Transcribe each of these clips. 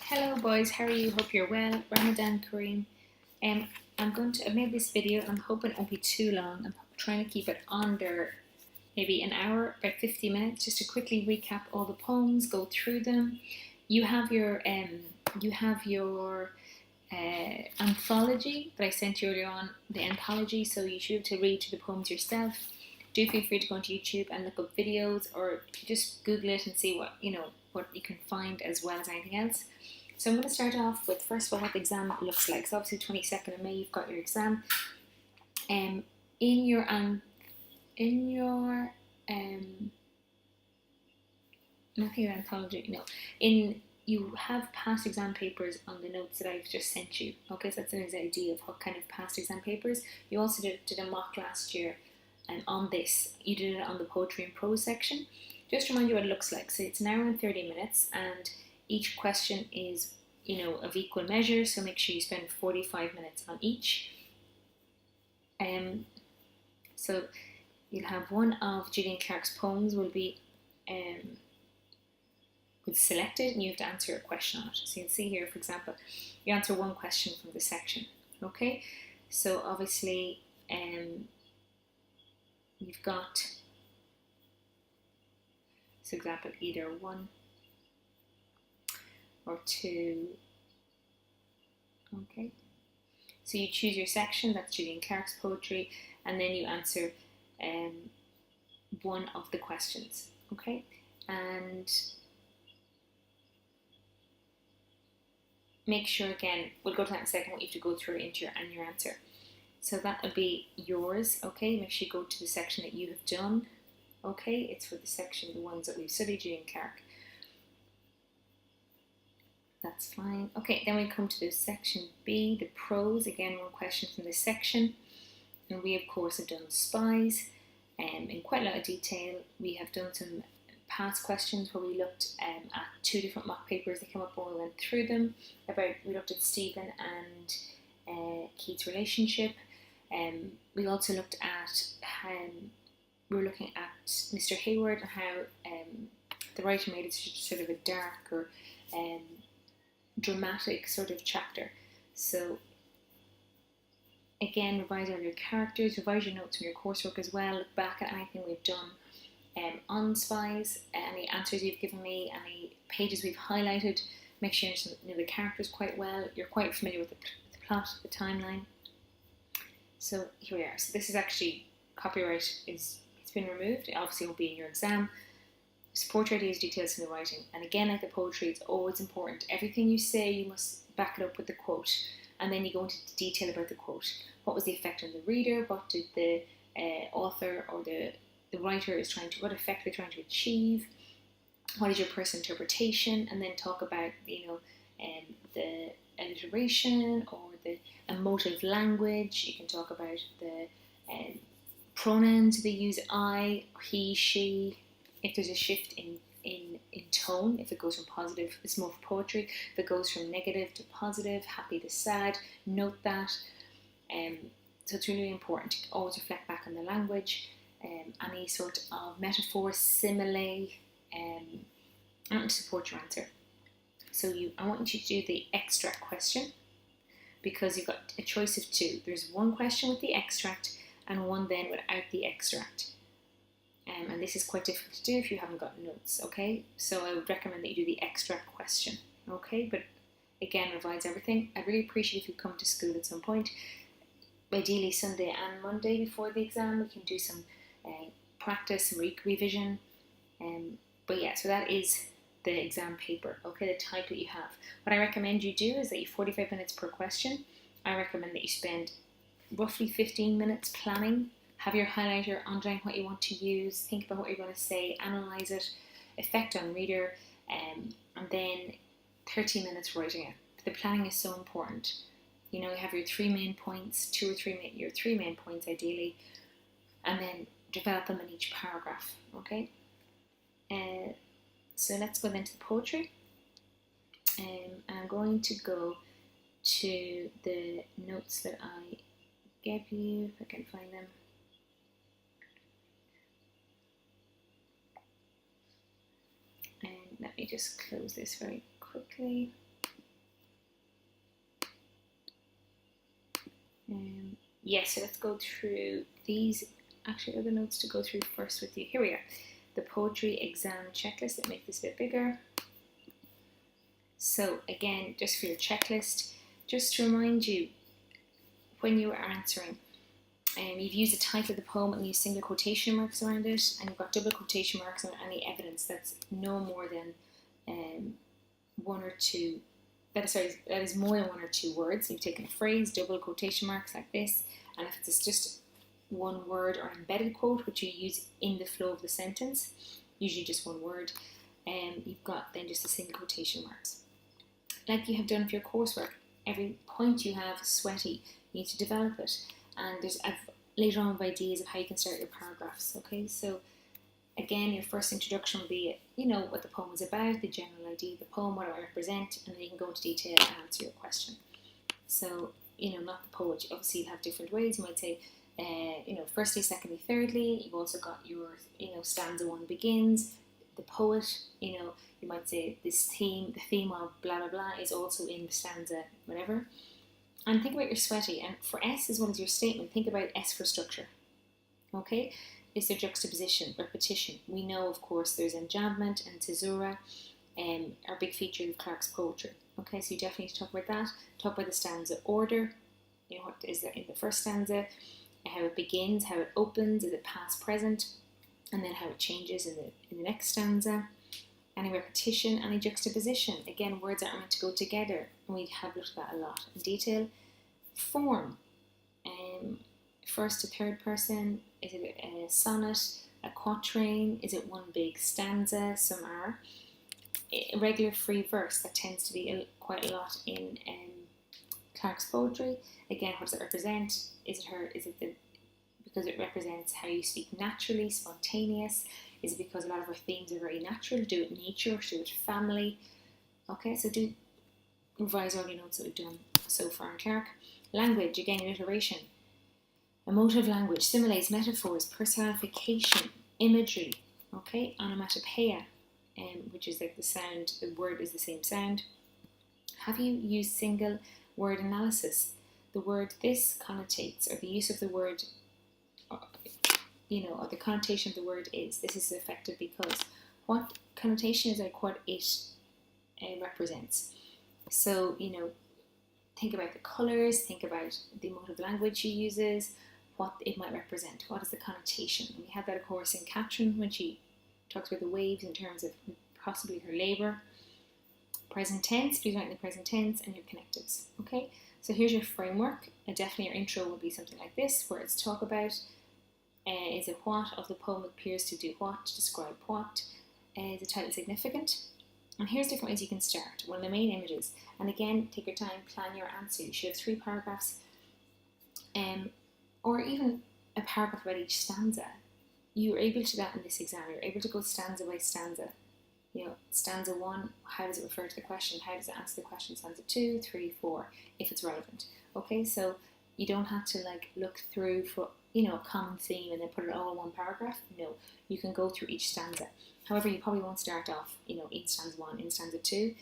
Hello boys, how are you? Hope you're well. Ramadan Kareem. I've made this video and I'm hoping it won't be too long. I'm trying to keep it under maybe an hour, about 50 minutes, just to quickly recap all the poems, go through them. You have your anthology that I sent you earlier on, the anthology, so you should be able to read through the poems yourself. Do feel free to go onto YouTube and look up videos or just Google it and see what you can find as well as anything else. So I'm going to start off with, first of all, what the exam looks like. So obviously 22nd of May you've got your exam. In your nothing your anthology, no. You have past exam papers on the notes that I've just sent you. Okay, so that's an idea of what kind of past exam papers. You also did a mock last year on this. You did it on the poetry and prose section. Just to remind you what it looks like. So it's an hour and 30 minutes and each question is, of equal measure, so make sure you spend 45 minutes on each. So you'll have one of Julian Clarke's poems will be selected and you have to answer a question on it. So you can see here, for example, you answer one question from the section. Okay, so obviously you've got, for example, either 1 or 2. Okay, so you choose your section, that's Julian Clarke's poetry, and then you answer one of the questions. Okay, and make sure, again, we'll go to that in a second, what you have to go through into your answer. So that would be yours. Okay, make sure you go to the section that you have done. Okay, it's for the section, the ones that we've studied, Julian Clarke. That's fine. Okay, then we come to the section B, the prose. Again, one question from this section. And we, of course, have done spies in quite a lot of detail. We have done some past questions where we looked at 2 different mock papers that came up when we went through them. We looked at Stephen and Keith's relationship. We also looked at we were looking at Mr. Hayward and how the writer made it sort of a dark or dramatic sort of chapter. So again, revise all your characters, revise your notes from your coursework as well, look back at anything we've done on spies, any answers you've given me, any pages we've highlighted. Make sure you know the characters quite well, you're quite familiar with the plot, the timeline. So here we are. So this is actually, copyright it's been removed. It obviously won't be in your exam. Support your ideas, details in the writing. And again, like the poetry, it's always important. Everything you say, you must back it up with the quote. And then you go into detail about the quote. What was the effect on the reader? What did the author or the writer what effect they're trying to achieve? What is your personal interpretation? And then talk about, the alliteration or the emotive language. You can talk about the pronouns they use, I, he, she. If there's a shift in tone, if it goes from positive, it's more for poetry. If it goes from negative to positive, happy to sad, note that. So it's really important to always reflect back on the language, any sort of metaphor, simile, and support your answer. So I want you to do the extract question because you've got a choice of 2. There's one question with the extract and one then without the extract. And this is quite difficult to do if you haven't got notes, okay? So I would recommend that you do the extract question, okay? But again, revise everything. I'd really appreciate if you come to school at some point, ideally Sunday and Monday before the exam. We can do some practice, some revision. But yeah, so that is the exam paper, okay, the type that you have. What I recommend you do is that you 45 minutes per question. I recommend that you spend roughly 15 minutes planning. Have your highlighter, underline what you want to use, think about what you're going to say, analyse it, effect on reader, and then 30 minutes writing it. The planning is so important. You have your 3 main points, your 3 main points ideally, and then develop them in each paragraph, okay? So let's go then to the poetry. I'm going to go to the notes that I gave you, if I can find them. Let me just close this very quickly. Yes, so let's go through these actually other notes to go through first with you. Here we are. The poetry exam checklist. Let's make this a bit bigger. So again, just for your checklist, just to remind you, when you are answering, you've used the title of the poem and used single quotation marks around it, and you've got double quotation marks on any evidence that's no more than one or two. That is more than one or two words. You've taken a phrase, double quotation marks like this, and if it's just one word or embedded quote, which you use in the flow of the sentence, usually just one word, you've got then just the single quotation marks. Like you have done for your coursework, every point you have sweaty, you need to develop it. And there's later on ideas of how you can start your paragraphs. Okay, so again, your first introduction will be, what the poem is about, the general idea of the poem, what it might represent, and then you can go into detail and answer your question. So, not the poet. Obviously, you'll have different ways. You might say, firstly, secondly, thirdly. You've also got your, stanza one begins. The poet, you might say the theme of blah blah blah is also in the stanza, whatever. And think about your sweaty. And for S as well as your statement, think about S for structure. Okay? Is there juxtaposition, repetition? We know, of course, there's enjambment and caesura, are big features of Clarke's poetry. Okay, so you definitely need to talk about that. Talk about the stanza order. What is there in the first stanza? How it begins, how it opens, is it past, present, and then how it changes in the next stanza. Any repetition, any juxtaposition. Again, words are meant to go together, and we have looked at that a lot in detail. Form. First to third person. Is it a sonnet, a quatrain? Is it one big stanza? Some are. A regular free verse, that tends to be quite a lot in Clarke's poetry. Again, what does it represent? Because it represents how you speak naturally, spontaneous? Is it because a lot of our themes are very natural? Do it with nature, do it with family? Okay, so do revise all your notes that we've done so far in Clarke. Language, again, alliteration. Emotive language, similes, metaphors, personification, imagery, okay, onomatopoeia, which is like the sound, the word is the same sound. Have you used single word analysis? The word this connotates, or the use of the word, or the connotation of the word is. This is effective because what connotation is like what it represents. So, think about the colours, think about the emotive language she uses, what it might represent, what is the connotation. And we had that, of course, in Catherine when she talks about the waves in terms of possibly her labour. Present tense, please write in the present tense, and your connectives. Okay, so here's your framework. And definitely your intro will be something like this, where it's talk about is it what of the poem appears to do what, to describe what, is the title significant? And here's different ways you can start. One of the main images, and again, take your time, plan your answer. You should have 3 paragraphs, or even a paragraph about each stanza. You were able to do that in this exam. You're able to go stanza by stanza. Stanza 1, how does it refer to the question? How does it answer the question? Stanza 2, 3, 4, if it's relevant. Okay, so you don't have to look through for a common theme and then put it all in one paragraph. No, you can go through each stanza. However, you probably won't start off, in stanza 1, in stanza 2.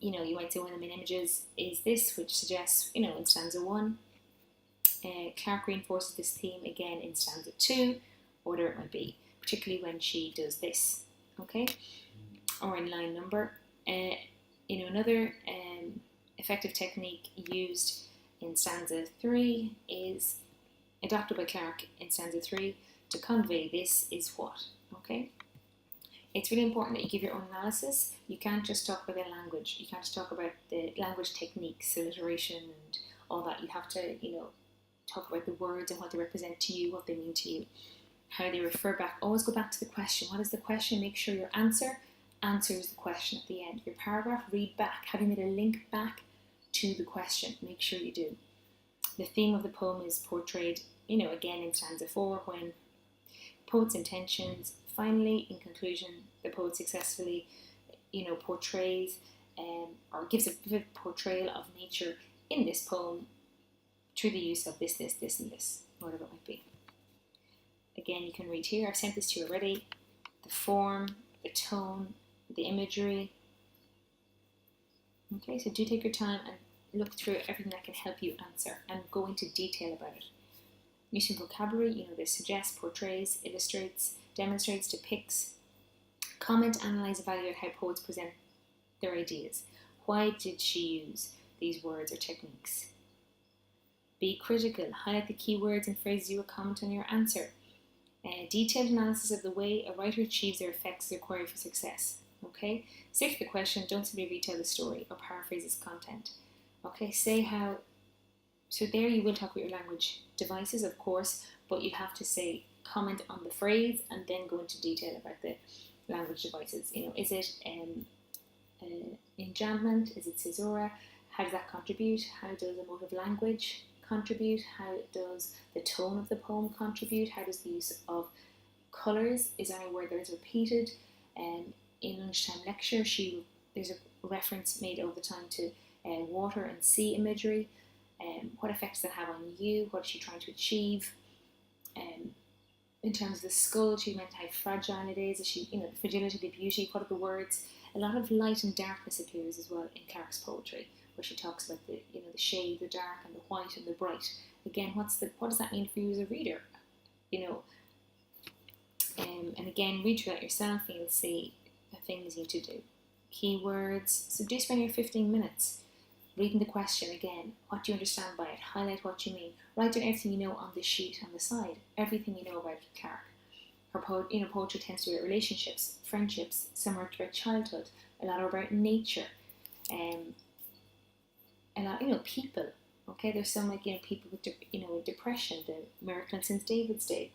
You might say one of the main images is this, which suggests, in stanza 1, Clarke reinforces this theme again in stanza 2, or whatever it might be, particularly when she does this, okay? Or in line number. Another effective technique used in stanza 3 is adopted by Clarke in stanza 3 to convey this is what, okay? It's really important that you give your own analysis. You can't just talk about the language. You can't just talk about the language techniques, alliteration and all that. You have to, talk about the words and what they represent to you, what they mean to you, how they refer back. Always go back to the question. What is the question? Make sure your answer answers the question at the end of your paragraph. Read back. Have you made a link back to the question? Make sure you do. The theme of the poem is portrayed, again in stanza 4, when poet's intentions. Finally, in conclusion, the poet successfully, portrays or gives a vivid portrayal of nature in this poem through the use of this, this, this, and this, whatever it might be. Again, you can read here. I've sent this to you already. The form, the tone, the imagery. Okay, so do take your time and look through everything that can help you answer and go into detail about it. Using vocabulary, this suggests, portrays, illustrates, demonstrates, depicts. Comment, analyse, evaluate how poets present their ideas. Why did she use these words or techniques? Be critical. Highlight the key words and phrases you would comment on your answer. Detailed analysis of the way a writer achieves their effects is required for success. Okay? Stick to the question. Don't simply retell the story or paraphrase its content. Okay? Say how. So there you will talk about your language devices, of course, but you have to say, comment on the phrase and then go into detail about the language devices. Is it enjambment? Is it caesura? How does that contribute? How does emotive language contribute? How does the tone of the poem contribute? How does the use of colours? Is there any word that is repeated? In lunchtime lecture, there's a reference made all the time to water and sea imagery. What effects does that have on you? What is she trying to achieve? In terms of the skull, she meant how fragile it is. The fragility, the beauty. What are the words? A lot of light and darkness appears as well in Clarke's poetry, where she talks about the shade, the dark, and the white and the bright. Again, what does that mean for you as a reader? And again, read through that yourself, and you'll see the things you need to do. Keywords. So do spend your 15 minutes reading the question again. What do you understand by it? Highlight what you mean. Write down everything you know on the sheet on the side. Everything you know about Clarke. Her poetry tends to be about relationships, friendships. Some are about childhood. A lot are about nature. A lot, people. Okay, there's some people with with depression. The miracle since David's day.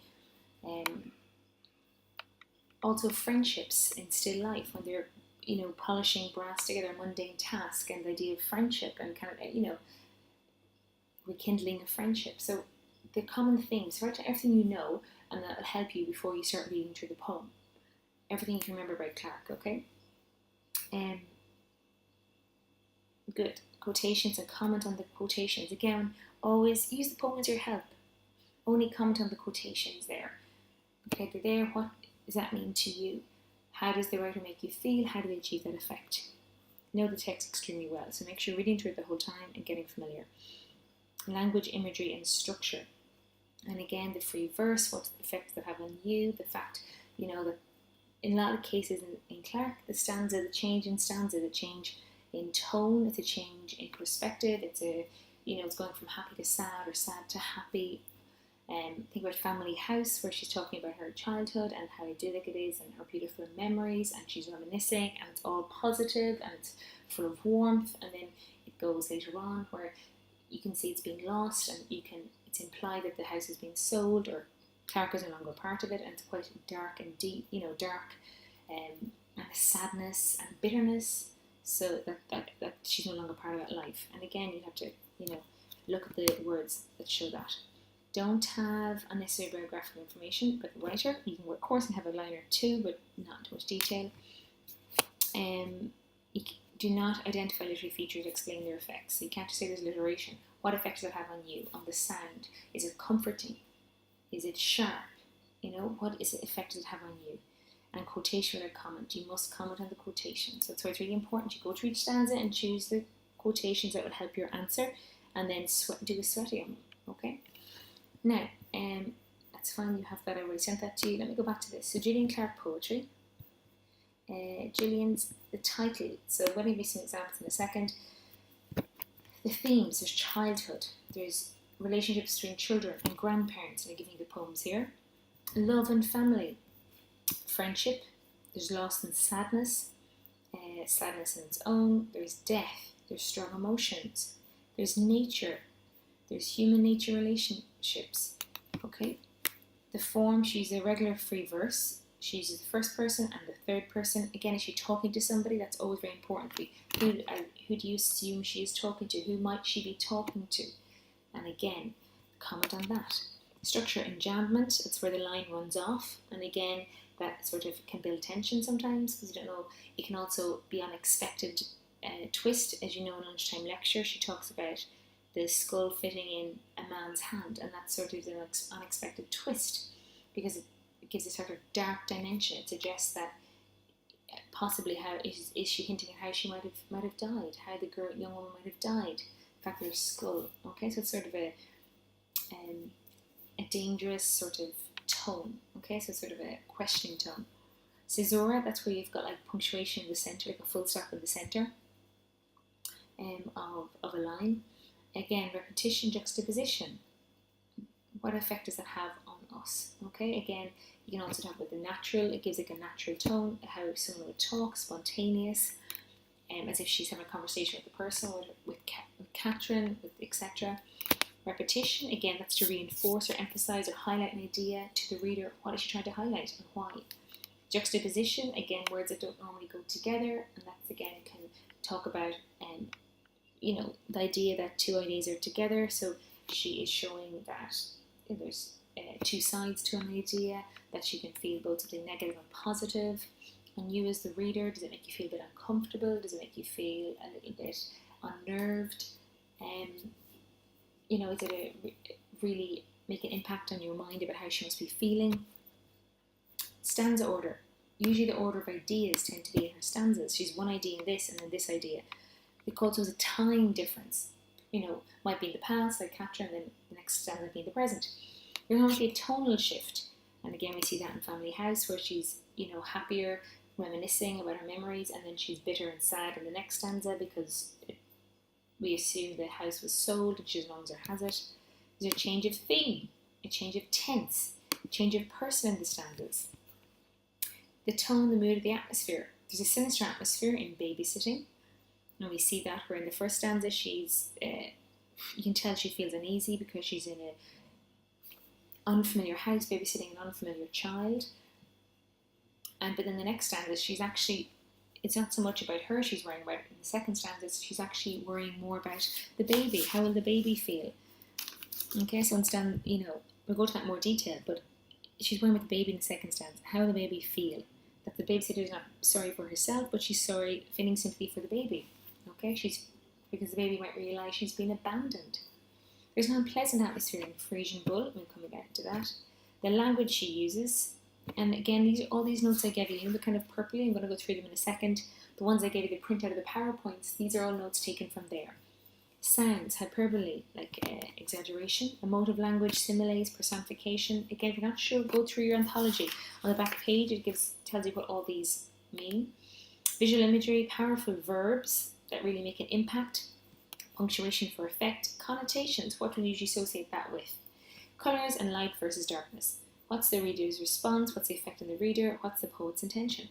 Also friendships in still life when they're polishing brass together, a mundane task, and the idea of friendship and kind of rekindling a friendship. So the common themes, write down everything you know, and that'll help you before you start reading through the poem. Everything you can remember about Clarke, okay? Good. Quotations and comment on the quotations. Again, always use the poem as your help. Only comment on the quotations there. Okay, they're there. What does that mean to you? How does the writer make you feel? How do they achieve that effect? Know the text extremely well, so make sure you're reading through it the whole time and getting familiar. Language, imagery, and structure. And again, the free verse, what effects that have on you, the fact, that in a lot of cases in Clarke, the change in stanza, the change in tone, it's a change in perspective, it's going from happy to sad or sad to happy. Think about Family House, where she's talking about her childhood and how idyllic it is and her beautiful memories, and she's reminiscing, and it's all positive and it's full of warmth. And then it goes later on where you can see it's being lost, and it's implied that the house has been sold, or Clarke is no longer part of it, and it's quite dark and deep, and sadness and bitterness, so that she's no longer part of that life. And again, you have to look at the words that show that. Don't have unnecessary biographical information about the writer. You can, of course, have a line or two, but not too much detail. You do not identify literary features, explain their effects. So you can't just say there's alliteration. What effects does it have on you, on the sound? Is it comforting? Is it sharp? What is the effect does it have on you? And quotation without comment. You must comment on the quotation. So it's really important. You go through each stanza and choose the quotations that will help your answer, and then do a sweaty on them. Okay? Now, that's fine, you have that, I already sent that to you. Let me go back to this. So Gillian Clarke poetry. Gillian's, the title, so I'm going to give you some examples in a second. The themes, there's childhood, there's relationships between children and grandparents, and I'm giving you the poems here. Love and family, friendship, there's loss and sadness, sadness in its own, there's death, there's strong emotions, there's nature, there's human nature relationships, okay? The form, she uses a regular free verse. She uses the first person and the third person. Again, is she talking to somebody? That's always very important. Who do you assume she is talking to? Who might she be talking to? And again, comment on that. Structure, enjambment, it's where the line runs off. And again, that sort of can build tension sometimes, because you don't know. It can also be unexpected twist. As you know, in lunchtime lecture, she talks about the skull fitting in a man's hand, and that's sort of an unexpected twist, because it gives a sort of dark dimension. It suggests that possibly how is she hinting at how she might have died, how the young woman might have died, the fact that her skull. Okay, so it's sort of a dangerous sort of tone. Okay, so sort of a questioning tone. Caesura, that's where you've got like punctuation in the centre, like a full stop in the centre of a line. Again, repetition, juxtaposition. What effect does that have on us? Okay, again, you can also talk about the natural. It gives like a natural tone, how someone would talk, spontaneous, as if she's having a conversation with the person, with Catherine, etc. Repetition, again, that's to reinforce or emphasize or highlight an idea to the reader. What is she trying to highlight and why? Juxtaposition, again, words that don't normally go together, and that's again can talk about the idea that two ideas are together. So she is showing that there's two sides to an idea, that she can feel both something negative and positive. And you as the reader, does it make you feel a bit uncomfortable? Does it make you feel a little bit unnerved? Is it really make an impact on your mind about how she must be feeling? Stanza order. Usually the order of ideas tend to be in her stanzas. She's one idea in this and then this idea. Because there's a time difference. Might be in the past, like Catherine, and then the next stanza might be in the present. There's going to be a tonal shift. And again, we see that in Family House, where she's, happier, reminiscing about her memories, and then she's bitter and sad in the next stanza because we assume the house was sold and she no longer has it. There's a change of theme, a change of tense, a change of person in the stanzas. The tone, the mood of the atmosphere. There's a sinister atmosphere in Babysitting. And we see that where in the first stanza she's, you can tell she feels uneasy because she's in an unfamiliar house, babysitting an unfamiliar child. But in the next stanza, she's actually, it's not so much about her she's worrying about. In the second stanza, she's actually worrying more about the baby. How will the baby feel? Okay, so instead, we'll go to that in more detail, but she's worrying about the baby in the second stanza. How will the baby feel? That the babysitter is not sorry for herself, but she's sorry, feeling sympathy for the baby. Okay, because the baby might realise she's been abandoned. There's an unpleasant atmosphere in Frisian Bull. We'll come back to that. The language she uses, and again, all these notes I gave you, the kind of purpley, I'm going to go through them in a second. The ones I gave you, the print out of the PowerPoints, these are all notes taken from there. Sounds, hyperbole, like exaggeration, emotive language, similes, personification. Again, if you're not sure, go through your anthology. On the back page, it tells you what all these mean. Visual imagery, powerful verbs that really make an impact. Punctuation for effect. Connotations, what would you usually associate that with? Colours and light versus darkness. What's the reader's response? What's the effect on the reader? What's the poet's intention?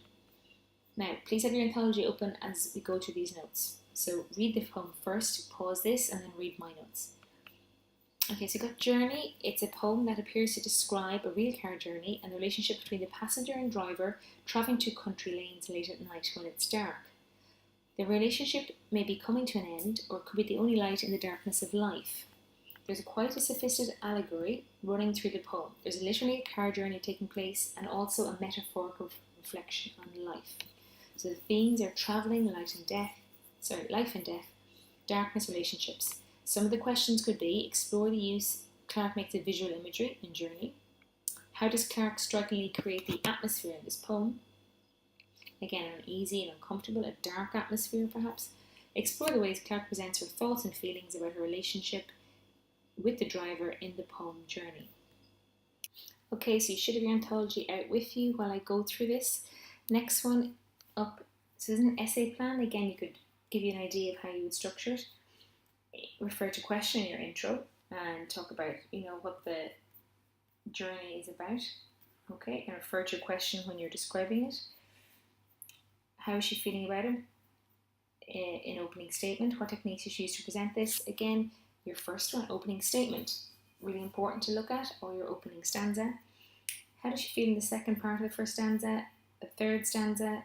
Now, please have your anthology open as we go through these notes. So read the poem first, pause this, and then read my notes. Okay, so you've got Journey. It's a poem that appears to describe a real car journey and the relationship between the passenger and driver travelling to country lanes late at night when it's dark. The relationship may be coming to an end, or could be the only light in the darkness of life. There's quite a sophisticated allegory running through the poem. There's literally a car journey taking place and also a metaphorical reflection on life. So the themes are travelling, life and death, darkness, relationships. Some of the questions could be, explore the use Clarke makes of visual imagery in Journey. How does Clarke strikingly create the atmosphere in this poem? Again, uneasy and uncomfortable, a dark atmosphere perhaps. Explore the ways Clarke presents her thoughts and feelings about her relationship with the driver in the poem Journey. Okay, so you should have your anthology out with you while I go through this. Next one up, so this is an essay plan. Again, you could give you an idea of how you would structure it. Refer to question in your intro and talk about, what the journey is about. Okay, and refer to your question when you're describing it. How is she feeling about it? In opening statement, what techniques you use to present this? Again, your first one, opening statement, really important to look at, or your opening stanza. How does she feel in the second part of the first stanza, the third stanza,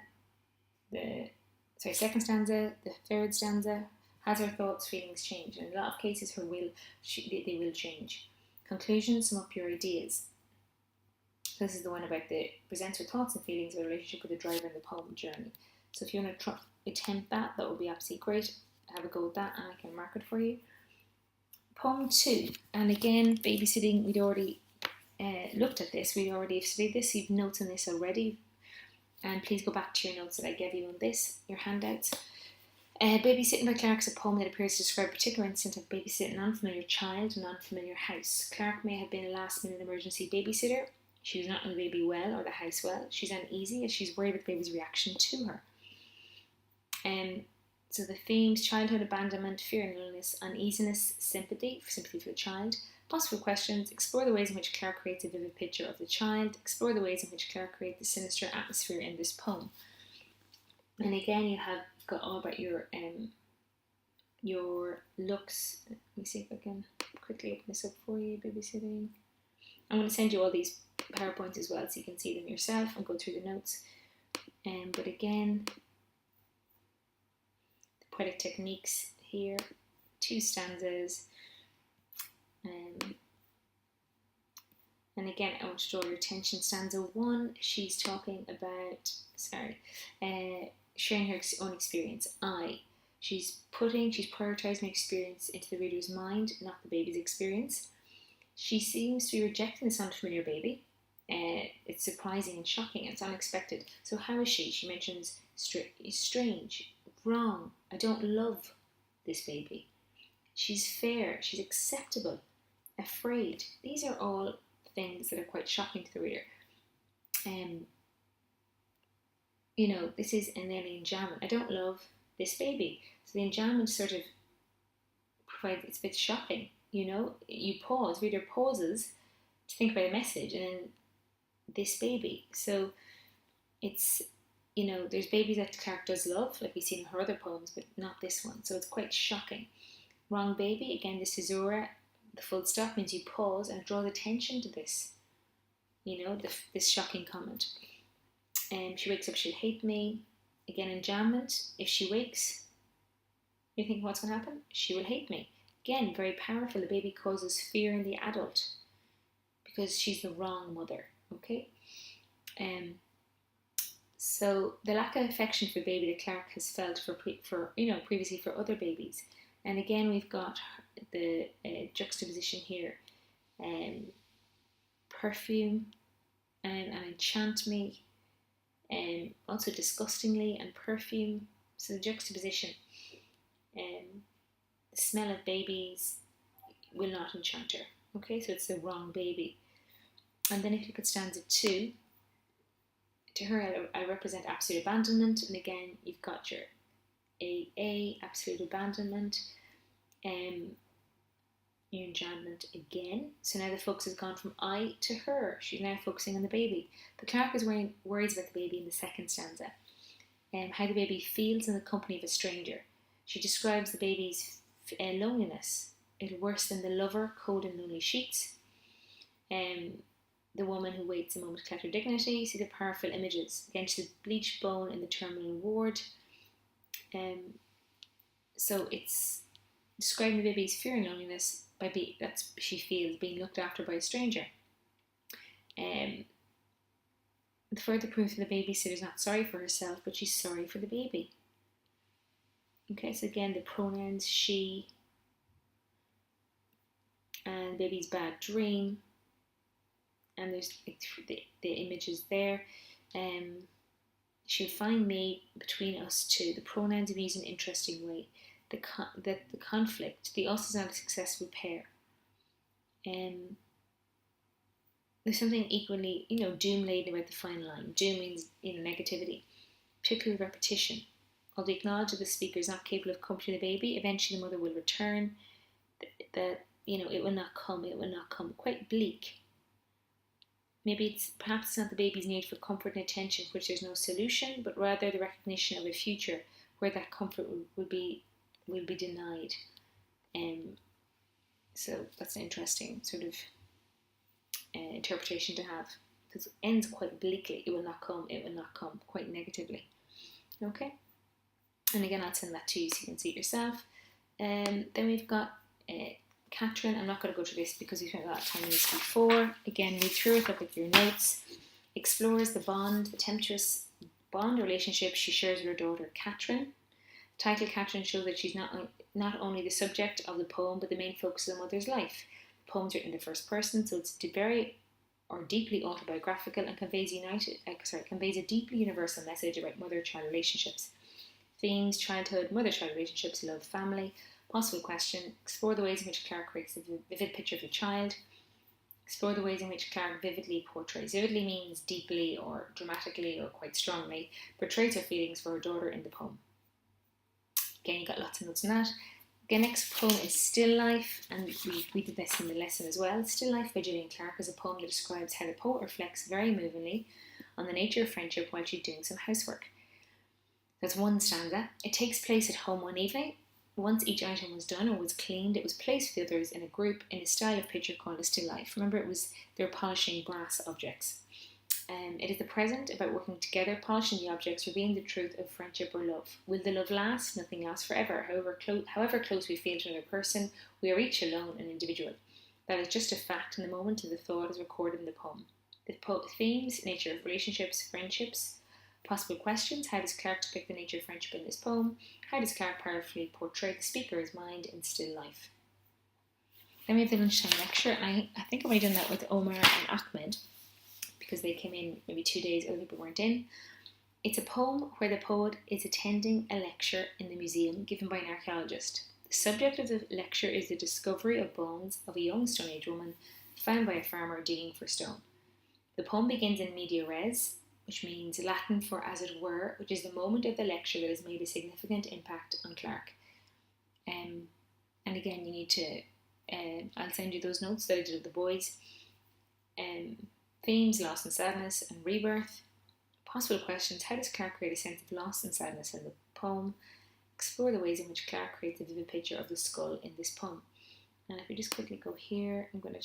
second stanza, the third stanza? Has her thoughts, feelings changed? In a lot of cases, they will change. Conclusion, sum up your ideas. This is the one about presents her thoughts and feelings about a relationship with the driver in the poem Journey. So if you want to attempt that would be absolutely great. Have a go with that and I can mark it for you. Poem 2, and again, babysitting, we'd already looked at this, we already studied this, you've notes on this already, and please go back to your notes that I gave you on this, your handouts. Babysitting by Clarke is a poem that appears to describe a particular incident of babysitting an unfamiliar child in an unfamiliar house. Clarke may have been a last-minute emergency babysitter. She was not in the baby well or the house well. She's uneasy as she's worried about the baby's reaction to her. So the themes: childhood abandonment, fear and loneliness, uneasiness, sympathy for the child. Possible questions: explore the ways in which Clarke creates a vivid picture of the child. Explore the ways in which Clarke creates the sinister atmosphere in this poem. And again, you have got all about your looks. Let me see if I can quickly open this up for you. Babysitting. I'm going to send you all these PowerPoints as well so you can see them yourself and go through the notes. But again, the poetic techniques here, 2 stanzas. And again, I want to draw your attention. Stanza 1, she's talking about, sharing her own experience. She's prioritising experience into the reader's mind, not the baby's experience. She seems to be rejecting this unfamiliar baby. It's surprising and shocking. It's unexpected. So how is she? She mentions strange, wrong. I don't love this baby. She's fair. She's acceptable. Afraid. These are all things that are quite shocking to the reader. This is an alien enjambment. I don't love this baby. So the enjambment sort of provides, it's a bit shocking. You pause, reader pauses to think about a message, and then this baby. So it's, there's babies that Clarke does love, like we've seen in her other poems, but not this one. So it's quite shocking. Wrong baby, again, the caesura, the full stop means you pause and draw attention to this, this shocking comment. She wakes up, she'll hate me. Again, enjambment, if she wakes, you think what's going to happen? She will hate me. Again, very powerful. The baby causes fear in the adult because she's the wrong mother, okay? So the lack of affection for the baby that Clarke has felt previously for other babies. And again, we've got the juxtaposition here. Perfume and enchant me. Also disgustingly and perfume. So the juxtaposition. The smell of babies will not enchant her. Okay, so it's the wrong baby. And then if you look at stanza 2, to her I represent absolute abandonment. And again, you've got your AA, absolute abandonment. Your enjambment again. So now the focus has gone from I to her. She's now focusing on the baby. But Clarke is worries about the baby in the second stanza. How the baby feels in the company of a stranger. She describes the baby's loneliness. It's worse than the lover, cold and lonely sheets. The woman who waits a moment to collect her dignity. See the powerful images. Against the bleached bone in the terminal ward. So it's describing the baby's fear and loneliness she feels being looked after by a stranger. The further proof that the babysitter is not sorry for herself, but she's sorry for the baby. Okay, so again, the pronouns she, and baby's bad dream, and there's the images there. She'll find me between us two. The pronouns are used in an interesting way. The conflict, the us is not a successful pair. There's something equally, doom laden about the final line. Doom means, negativity, particularly repetition. Although the acknowledge that the speaker is not capable of comforting the baby, eventually the mother will return. That it will not come. It will not come. Quite bleak. Maybe perhaps it's not the baby's need for comfort and attention, for which there's no solution, but rather the recognition of a future where that comfort will be denied. So that's an interesting sort of interpretation to have, because it ends quite bleakly. It will not come, quite negatively. Okay? And again, I'll send that to you so you can see it yourself. Then we've got Catherine. I'm not going to go through this because we spent a lot of time on this before. Again, read through it, look at your notes. Explores the tempestuous bond relationship she shares with her daughter, Catherine. Title Catherine shows that she's not only the subject of the poem, but the main focus of the mother's life. The poem's written in the first person, so it's deeply autobiographical and conveys a deeply universal message about mother-child relationships. Themes: childhood, mother-child relationships, love, family. Possible question: explore the ways in which Clarke creates a vivid picture of the child. Explore the ways in which Clarke vividly portrays. Vividly means deeply or dramatically or quite strongly. Portrays her feelings for her daughter in the poem. Again, you got lots of notes on that. The next poem is Still Life, and we did this in the lesson as well. Still Life by Gillian Clarke is a poem that describes how the poet reflects very movingly on the nature of friendship while she's doing some housework. That's one stanza. It takes place at home one evening. Once each item was done or was cleaned, it was placed with the others in a group in a style of picture called a still life. Remember, they were polishing brass objects. It is the present, about working together, polishing the objects, revealing the truth of friendship or love. Will the love last? Nothing lasts forever. However close we feel to another person, we are each alone and individual. That is just a fact in the moment, and the thought is recorded in the poem. The themes: nature of relationships, friendships. Possible questions: how does Clarke depict the nature of friendship in this poem? How does Clarke powerfully portray the speaker's mind in still life? Then we have the lunchtime lecture, and I think I've already done that with Omar and Ahmed, because they came in maybe 2 days, other people weren't in. It's a poem where the poet is attending a lecture in the museum given by an archaeologist. The subject of the lecture is the discovery of bones of a young Stone Age woman found by a farmer digging for stone. The poem begins in media res, which means Latin for as it were, which is the moment of the lecture that has made a significant impact on Clarke. And again, you need to, I'll send you those notes that I did of the boys. Themes: loss and sadness and rebirth. Possible questions: how does Clarke create a sense of loss and sadness in the poem? Explore the ways in which Clarke creates a vivid picture of the skull in this poem. And if we just quickly go here, I'm going to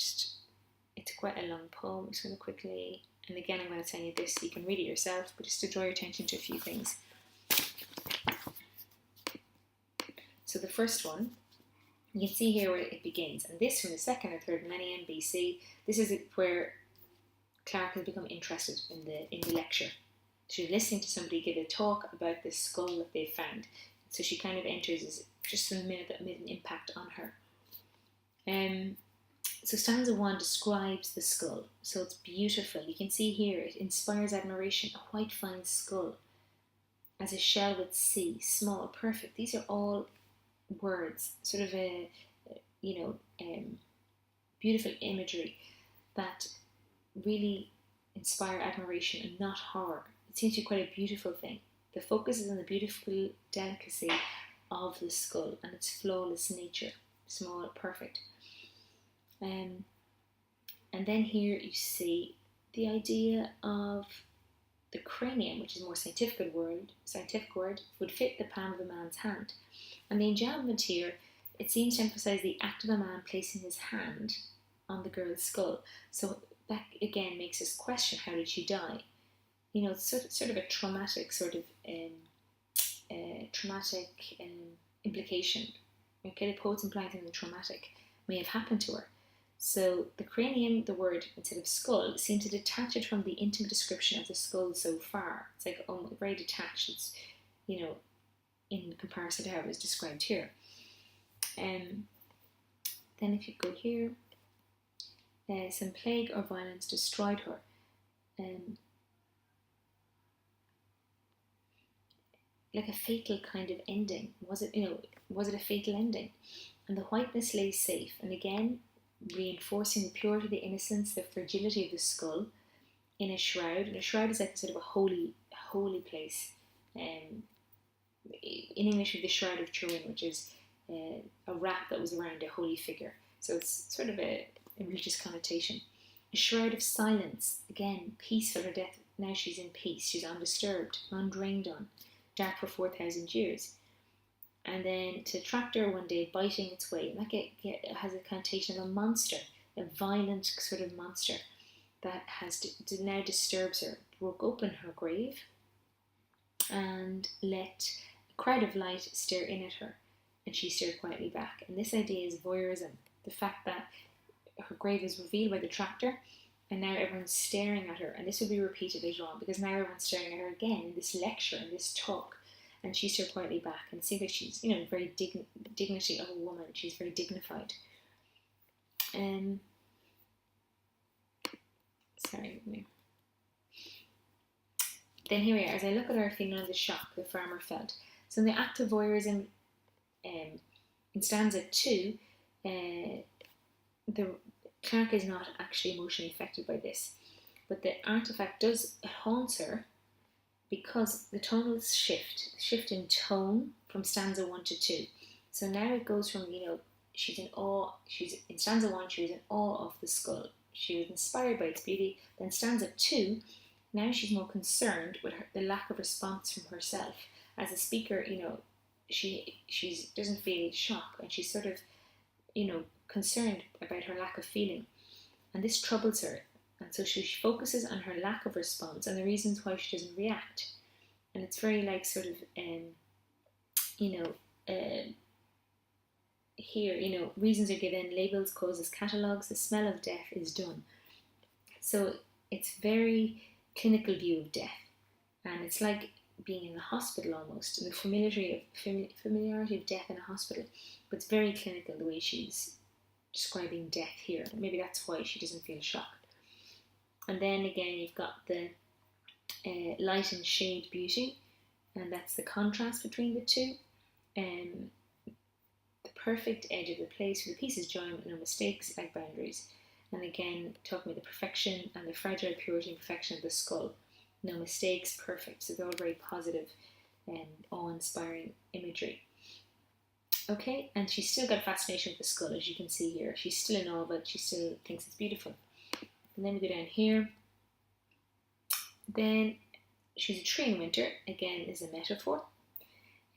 it's quite a long poem, I'm just going to quickly, and again I'm going to send you this so you can read it yourself, but just to draw your attention to a few things. So the first one, you can see here where it begins, and this from the 2nd or 3rd millennium BC. This is where Clarke has become interested in the lecture. She's listening to somebody give a talk about this skull that they've found. So she kind of enters as just a minute that made an impact on her. So stanza 1 describes the skull. So it's beautiful. You can see here it inspires admiration. A white fine skull, as a shell would see, small, perfect. These are all words, sort of beautiful imagery that really inspire admiration and not horror. It seems to be quite a beautiful thing. The focus is on the beautiful delicacy of the skull and its flawless nature, small, perfect. And then here you see the idea of the cranium, which is a more scientific word, would fit the palm of a man's hand. And the enjambment here, it seems to emphasise the act of a man placing his hand on the girl's skull. So that again makes us question, how did she die? You know, it's sort of a traumatic implication. Okay, the poet's implying something traumatic may have happened to her. So the cranium, the word instead of skull, seems to detach it from the intimate description of the skull so far. It's like very detached. It's, in comparison to how it was described here. Then if you go here, some plague or violence destroyed her. Like a fatal kind of ending. Was it a fatal ending? And the whiteness lay safe. And again, reinforcing the purity, the innocence, the fragility of the skull in a shroud. And a shroud is like sort of a holy place. In English, with the Shroud of Turin, which is a wrap that was around a holy figure. So it's sort of a religious connotation. A shroud of silence. Again, peaceful. Her death, now she's in peace. She's undisturbed, undrained on. Dark for 4,000 years. And then to tractor one day biting its way. And that has a connotation of a monster, a violent sort of monster that now disturbs her. Broke open her grave and let a crowd of light stare in at her. And she stared quietly back. And this idea is voyeurism. The fact that her grave is revealed by the tractor, and now everyone's staring at her. And this will be repeated later on, because now everyone's staring at her again in this lecture, in this talk. And she stared quietly back, and it seems like she's, very dignity of a woman. She's very dignified. Sorry. Then here we are. As I look at her, feeling the shock the farmer felt. So in the act of voyeurism, in stanza 2, the Clarke is not actually emotionally affected by this, but the artifact does haunt her because the tonal shift in tone from stanza 1 to 2. So now it goes from, she's in awe, in stanza 1, she was in awe of the skull. She was inspired by its beauty. Then stanza 2, now she's more concerned with the lack of response from herself. As a speaker, she doesn't feel shock, and she's sort of, concerned about her lack of feeling. And this troubles her. And so she focuses on her lack of response and the reasons why she doesn't react. And it's very like sort of, here, reasons are given, labels, causes, catalogues, the smell of death is done. So it's very clinical view of death. And it's like being in the hospital almost, and the familiarity of death in a hospital. But it's very clinical the way she's describing death here. Maybe that's why she doesn't feel shocked. And then again, you've got the light and shade beauty, and that's the contrast between the two. The perfect edge of the place where the pieces join, no mistakes, like boundaries. And again, talking about the perfection and the fragile purity and perfection of the skull. No mistakes, perfect. So they're all very positive and awe-inspiring imagery. Okay, and she's still got fascination with the skull, as you can see here. She's still in awe of it. She still thinks it's beautiful. And then we go down here. Then she's a tree in winter, again is a metaphor.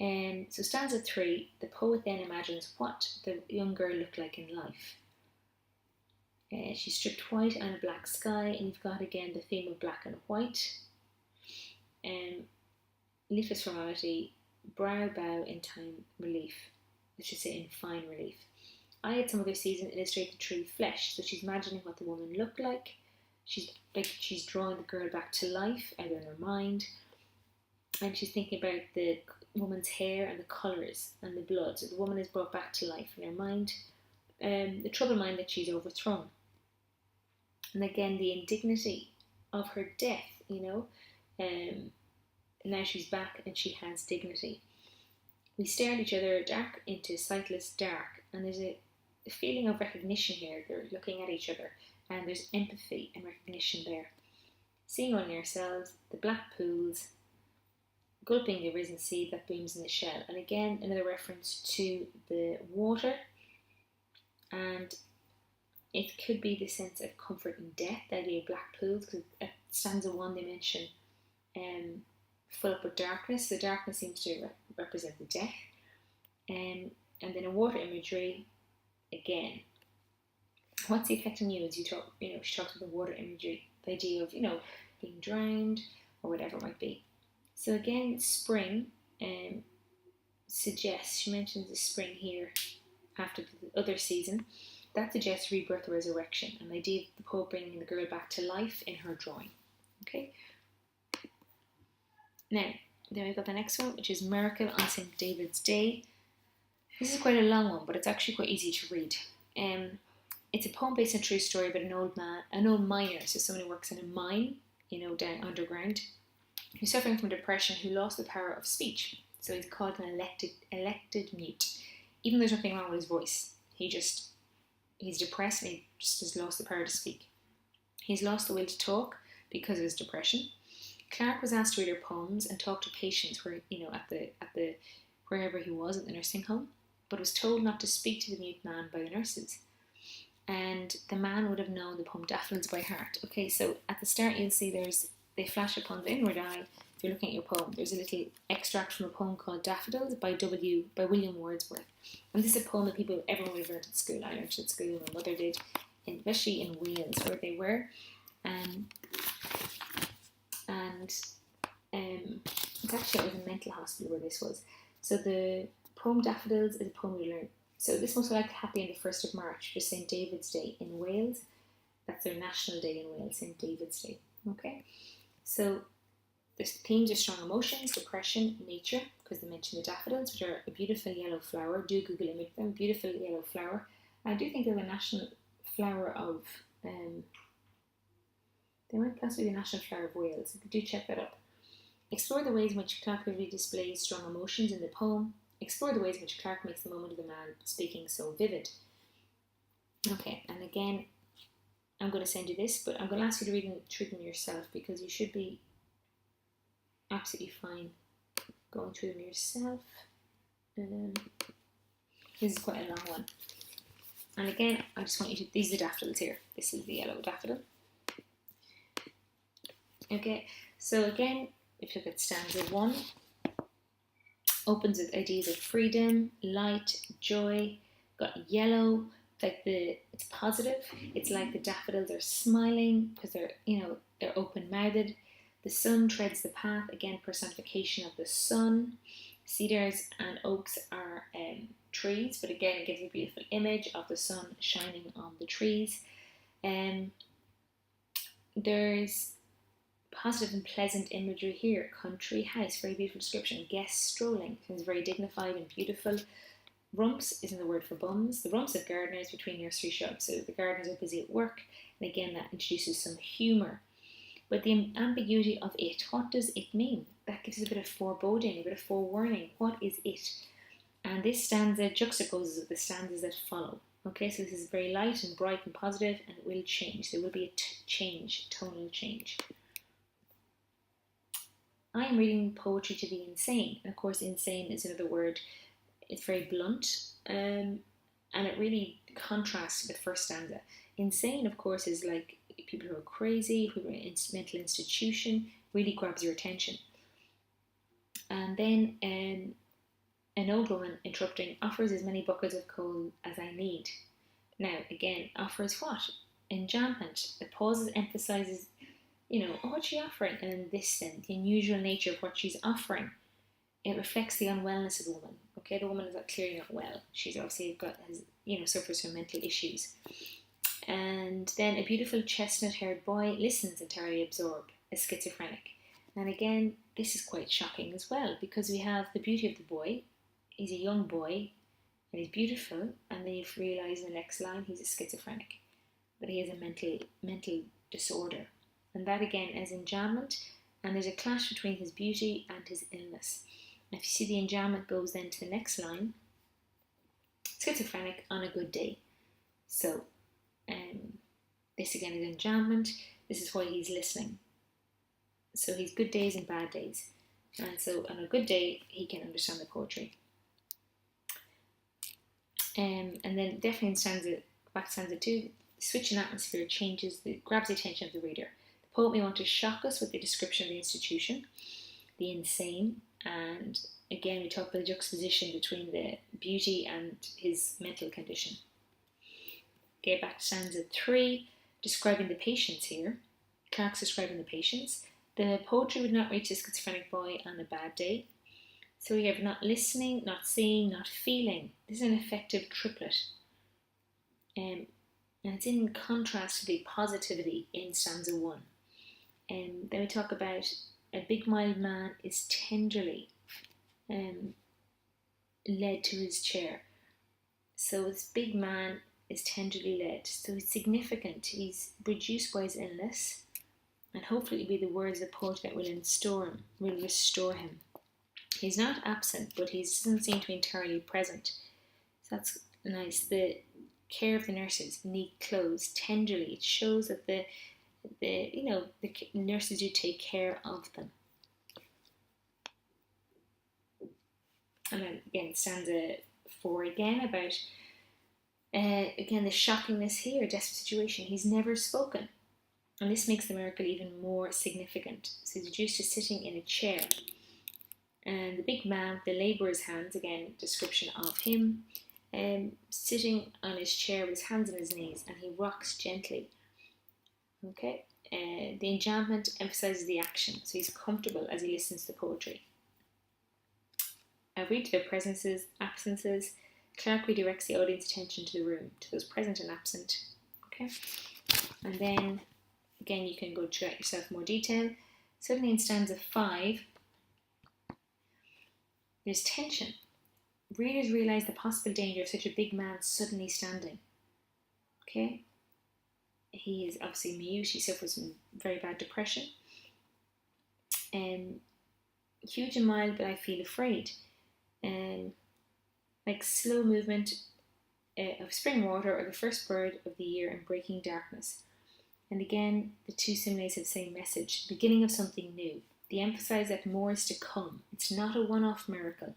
And so stanza 3, the poet then imagines what the young girl looked like in life. She's stripped white on a black sky, and you've got again the theme of black and white. Leafless formality, brow bow in time relief. I should say in fine relief. I had some other season illustrate the tree flesh, so she's imagining what the woman looked like. She's drawing the girl back to life out in her mind, and she's thinking about the woman's hair and the colours and the blood. So the woman is brought back to life in her mind, the troubled mind that she's overthrown, and again the indignity of her death. Now she's back and she has dignity. We stare at each other, dark into sightless dark, and there's a feeling of recognition here. They're looking at each other, and there's empathy and recognition there. Seeing only ourselves, the black pools, gulping the arisen sea that booms in the shell. And again, another reference to the water, and it could be the sense of comfort in death, the idea of black pools, because at stanza 1 they mention full up with darkness. The darkness seems to represent the death. And then a water imagery, again, what's the effect on you as you talk, she talks about the water imagery, the idea of, being drowned or whatever it might be. So again, spring suggests, she mentions the spring here after the other season, that suggests rebirth or resurrection, and the idea of the poet bringing the girl back to life in her drawing. Okay. Now, then we've got the next one, which is Miracle on St. David's Day. This is quite a long one, but it's actually quite easy to read. It's a poem based on a true story about an old miner, so someone who works in a mine, down underground, who's suffering from depression, who lost the power of speech. So he's called an elected mute. Even though there's nothing wrong with his voice, he's depressed and he just has lost the power to speak. He's lost the will to talk because of his depression. Clarke was asked to read her poems and talk to patients where, at the wherever he was at the nursing home, but was told not to speak to the mute man by the nurses. And the man would have known the poem Daffodils by heart. Okay, so at the start you'll see they flash upon the inward eye. If you're looking at your poem, there's a little extract from a poem called Daffodils by William Wordsworth. And this is a poem that everyone would have learned at school. I learned it at school, my mother did, especially in Wales where they were. It's actually it was a mental hospital where this was. So the poem Daffodils is a poem we learn. So this most likely happened on the 1st of March, just St. David's Day in Wales. That's their national day in Wales, St. David's Day. Okay, so the themes are strong emotions, depression, nature, because they mention the daffodils, which are a beautiful yellow flower. Do Google image them, beautiful yellow flower. I do think they're the national flower of, they might possibly be the national flower of Wales. Do check that up. Explore the ways in which Clarke vividly displays strong emotions in the poem. Explore the ways in which Clarke makes the moment of the man speaking so vivid. Okay, and again, I'm going to send you this, but I'm going to ask you to read through them yourself, because you should be absolutely fine going through them yourself. This is quite a long one. And again, I just want you to, these are the daffodils here. This is the yellow daffodil. Okay, so again, if you look at stanza 1, opens with ideas of freedom, light, joy, got yellow, like it's positive. It's like the daffodils are smiling because they're open-mouthed. The sun treads the path, again, personification of the sun. Cedars and oaks are trees, but again, it gives a beautiful image of the sun shining on the trees. There's positive and pleasant imagery here. Country house, very beautiful description. Guests strolling, it's very dignified and beautiful. Rumps isn't the word for bums. The rumps of gardeners between nursery shrubs. So the gardeners are busy at work, and again that introduces some humour. But the ambiguity of it, what does it mean? That gives us a bit of foreboding, a bit of forewarning. What is it? And this stanza juxtaposes with the stanzas that follow. Okay, so this is very light and bright and positive, and it will change. There will be a change, tonal change. I am reading poetry to the insane. And of course, insane is another word. It's very blunt, and it really contrasts with the first stanza. Insane, of course, is like people who are crazy, who are in a mental institution, really grabs your attention. And then an old woman interrupting offers as many buckets of coal as I need. Now, again, offers what? Enjambment. The pauses emphasises, what's she offering? And in this, then, the unusual nature of what she's offering, it reflects the unwellness of the woman. Okay, the woman is clearly not well. She's obviously suffers from mental issues. And then a beautiful chestnut-haired boy listens entirely absorbed, a schizophrenic. And again, this is quite shocking as well, because we have the beauty of the boy. He's a young boy, and he's beautiful, and then you realise in the next line he's a schizophrenic, that he has a mental disorder. And that again is enjambment, and there's a clash between his beauty and his illness. And if you see the enjambment goes then to the next line, schizophrenic on a good day. So this again is enjambment. This is why he's listening. So he's good days and bad days. And so on a good day, he can understand the poetry. And then definitely in back to stanza 2, the switch in atmosphere grabs the attention of the reader. The poet may want to shock us with the description of the institution, the insane, and again we talk about the juxtaposition between the beauty and his mental condition. Okay, back to stanza 3, describing the patients here. Clarke's describing the patients. The poetry would not reach the schizophrenic boy on a bad day. So we have not listening, not seeing, not feeling. This is an effective triplet. And it's in contrast to the positivity in stanza 1. And then we talk about a big mild man is tenderly led to his chair. So this big man is tenderly led. So it's significant. He's reduced by his illness, and hopefully it'll be the words of the poet that will restore him. He's not absent, but he doesn't seem to be entirely present. So that's nice. The care of the nurses, neat clothes, tenderly. It shows that the nurses do take care of them. And then again, stanza 4 again about again the shockingness here, desperate situation. He's never spoken, and this makes the miracle even more significant. So he's reduced to sitting in a chair, and the big man, the labourer's hands, again description of him, sitting on his chair with his hands on his knees, and he rocks gently. Okay, the enjambment emphasises the action, so he's comfortable as he listens to the poetry. I read to their presences, absences. Clarke redirects the audience attention to the room, to those present and absent. Okay, and then again you can go through that yourself in more detail. Suddenly in stanza 5, there's tension. Readers realise the possible danger of such a big man suddenly standing. Okay, he is obviously mute. He suffers from very bad depression. huge and mild, but I feel afraid. Like slow movement of spring water or the first bird of the year in breaking darkness. And again, the two similes have the same message, the beginning of something new. They emphasise that more is to come. It's not a one-off miracle.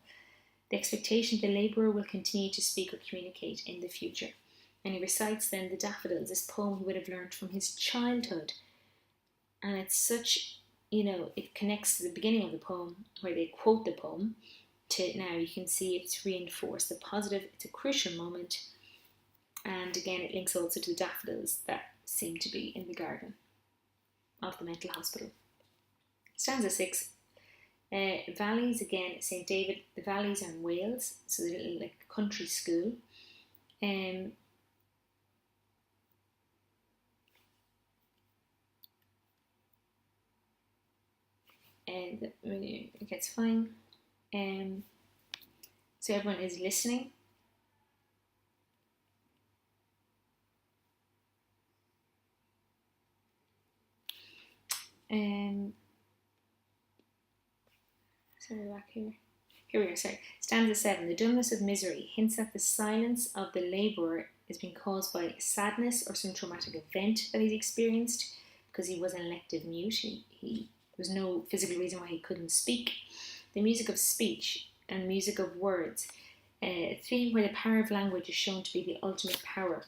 The expectation the labourer will continue to speak or communicate in the future. And he recites then the daffodils, this poem he would have learned from his childhood. And it's such, it connects to the beginning of the poem where they quote the poem to now you can see it's reinforced. The positive, it's a crucial moment. And again, it links also to the daffodils that seem to be in the garden of the mental hospital. Stanza 6. Valleys, again, St. David, the valleys are in Wales, so the little like country school. And it gets fine. So everyone is listening. Sorry, back here. Here we are, sorry. Stanza 7. The dumbness of misery hints at the silence of the labourer is being caused by sadness or some traumatic event that he's experienced because he was an elective mute. There was no physical reason why he couldn't speak. The music of speech and music of words. A theme where the power of language is shown to be the ultimate power.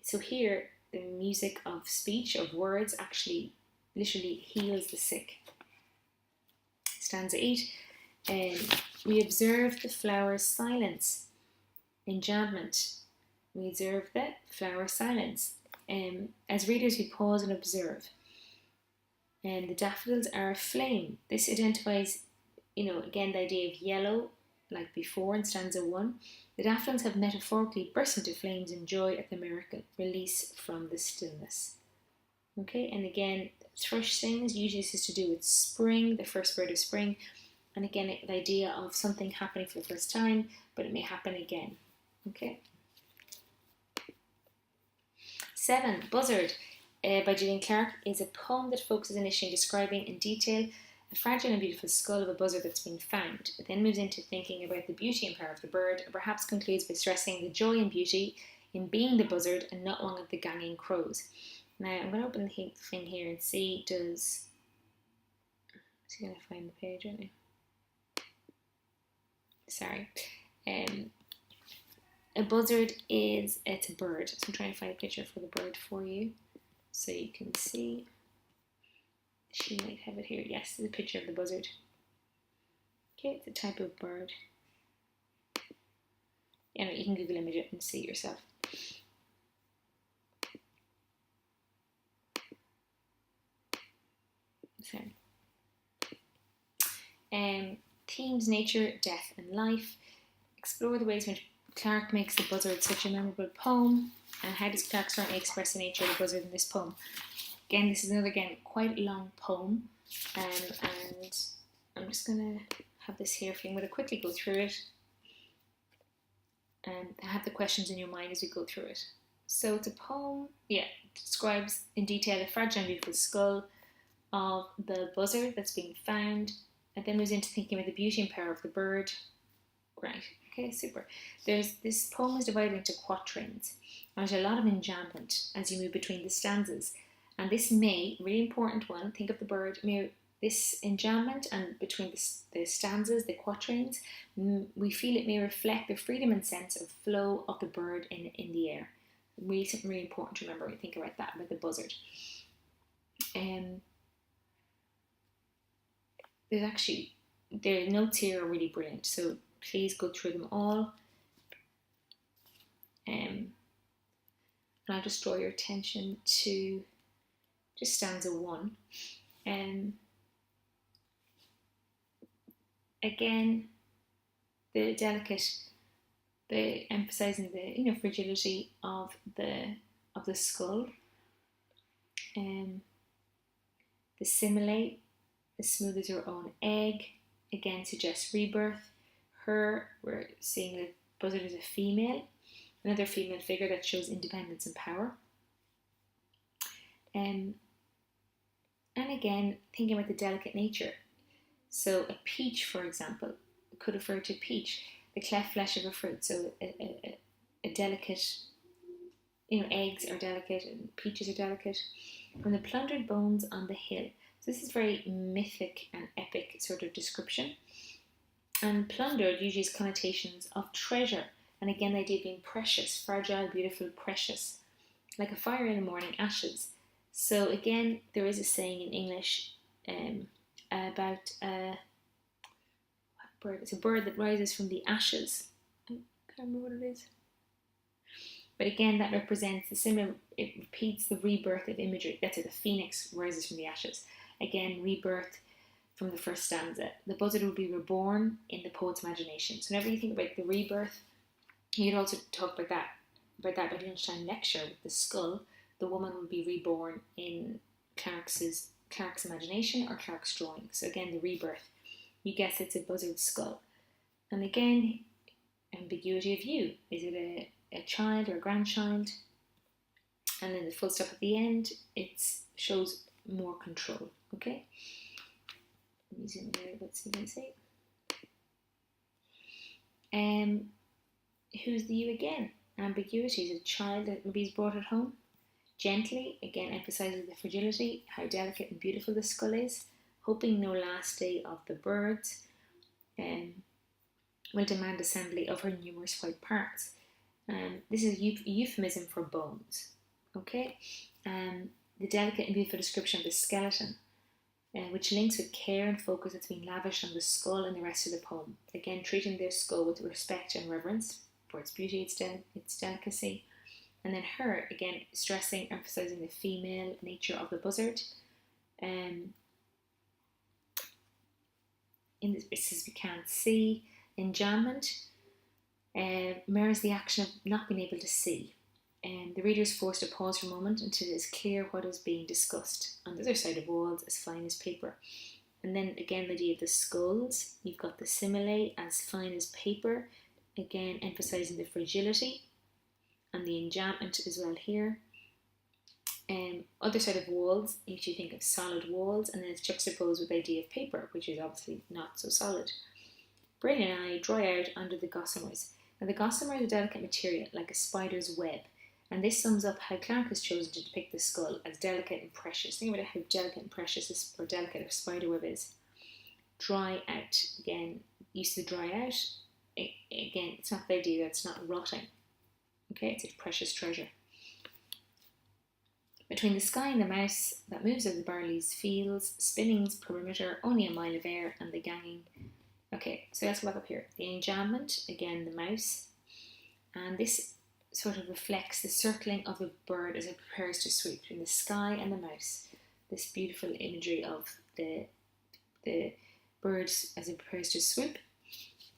So here, the music of speech, of words, actually literally heals the sick. Stanza 8. We observe the flower's silence. Enjambment. We observe the flower silence. As readers, we pause and observe. And the daffodils are aflame. This identifies, again, the idea of yellow, like before in stanza 1. The daffodils have metaphorically burst into flames in joy at the miracle, release from the stillness. Okay, and again, thrush sings, usually this is to do with spring, the first bird of spring. And again, the idea of something happening for the first time, but it may happen again. Okay. 7. Buzzard by Clarke is a poem that focuses initially on describing in detail a fragile and beautiful skull of a buzzard that's been found. It then moves into thinking about the beauty and power of the bird, and perhaps concludes by stressing the joy and beauty in being the buzzard and not one of the ganging crows. Now, I'm going to open the thing here and see, is he going to find the page right now? Sorry. A buzzard it's a bird. So I'm trying to find a picture for the bird for you so you can see. She might have it here. Yes, there's a picture of the buzzard. Okay, it's a type of bird. You can Google image it and see it yourself. Sorry. Themes: nature, death, and life. Explore the ways in which Clarke makes the buzzard such a memorable poem, and how does Clarke certainly express the nature of the buzzard in this poem. Again, this is another, quite long poem, and I'm just going to have this here for you. I'm going to quickly go through it and have the questions in your mind as we go through it. So it's a poem, it describes in detail the fragile and beautiful skull of the buzzard that's been found, and then moves into thinking about the beauty and power of the bird. Great. Okay, super. This poem is divided into quatrains, and there's a lot of enjambment as you move between the stanzas. And this may, really important one, think of the bird, this enjambment and between the stanzas, the quatrains, we feel it may reflect the freedom and sense of flow of the bird in the air. Really something really important to remember when you think about that, about the buzzard. The notes here are really brilliant, so please go through them all. And I'll just draw your attention to just stanza 1. Again, the delicate, emphasising the fragility of the skull. The simile, as smooth as your own egg, again suggests rebirth. We're seeing the buzzard as a female, another female figure that shows independence and power. And again, thinking about the delicate nature. So a peach, for example, could refer to peach, the cleft flesh of a fruit. So a delicate, eggs are delicate and peaches are delicate. From the plundered bones on the hill. So this is very mythic and epic sort of description. And plundered usually has connotations of treasure. And again, the idea of being precious, fragile, beautiful, precious. Like a fire in the morning, ashes. So again, there is a saying in English about what bird? It's a bird that rises from the ashes. I can't remember what it is. But again, that represents the similar, it repeats the rebirth of imagery. That's it, the phoenix rises from the ashes. Again, rebirth from the first stanza. The buzzard will be reborn in the poet's imagination. So whenever you think about the rebirth, you could also talk about that by lunchtime lecture with the skull. The woman will be reborn in Clarke's imagination or Clarke's drawing. So again, the rebirth. You guess it's a buzzard's skull. And again, ambiguity of view. Is it a child or a grandchild? And then the full stop at the end, it shows more control. Okay? Let me zoom in there. Let's see what I say. Who's the you again? Ambiguity is a child that maybe is brought at home. Gently, again, emphasizes the fragility, how delicate and beautiful the skull is. Hoping no last day of the birds will demand assembly of her numerous white parts. This is a euphemism for bones. Okay? The delicate and beautiful description of the skeleton, which links with care and focus that's been lavished on the skull and the rest of the poem. Again, treating their skull with respect and reverence for its beauty, its delicacy. And then her, again, stressing, emphasizing the female nature of the buzzard. In this, it says we can't see. Enjambment mirrors the action of not being able to see. The reader is forced to pause for a moment until it is clear what is being discussed. On the other side of walls, as fine as paper. And then again, the idea of the skulls. You've got the simile, as fine as paper. Again, emphasizing the fragility. And the enjambment as well here. Other side of walls, you should think of solid walls, and then it's juxtaposed with the idea of paper, which is obviously not so solid. Brain and eye dry out under the gossamers. Now the gossamer is a delicate material, like a spider's web, and this sums up how Clarke has chosen to depict the skull as delicate and precious. Think about how delicate and precious this, or delicate a spider web is. Dry out, again, used to dry out. Again, it's not the idea that it's not rotting. Okay, it's a precious treasure. Between the sky and the mouse that moves over the barley's fields, spinning's perimeter, only a mile of air, and the ganging. Okay, so let's look up here. The enjambment, again, the mouse, and this sort of reflects the circling of the bird as it prepares to swoop between the sky and the mouse. This beautiful imagery of the bird as it prepares to swoop.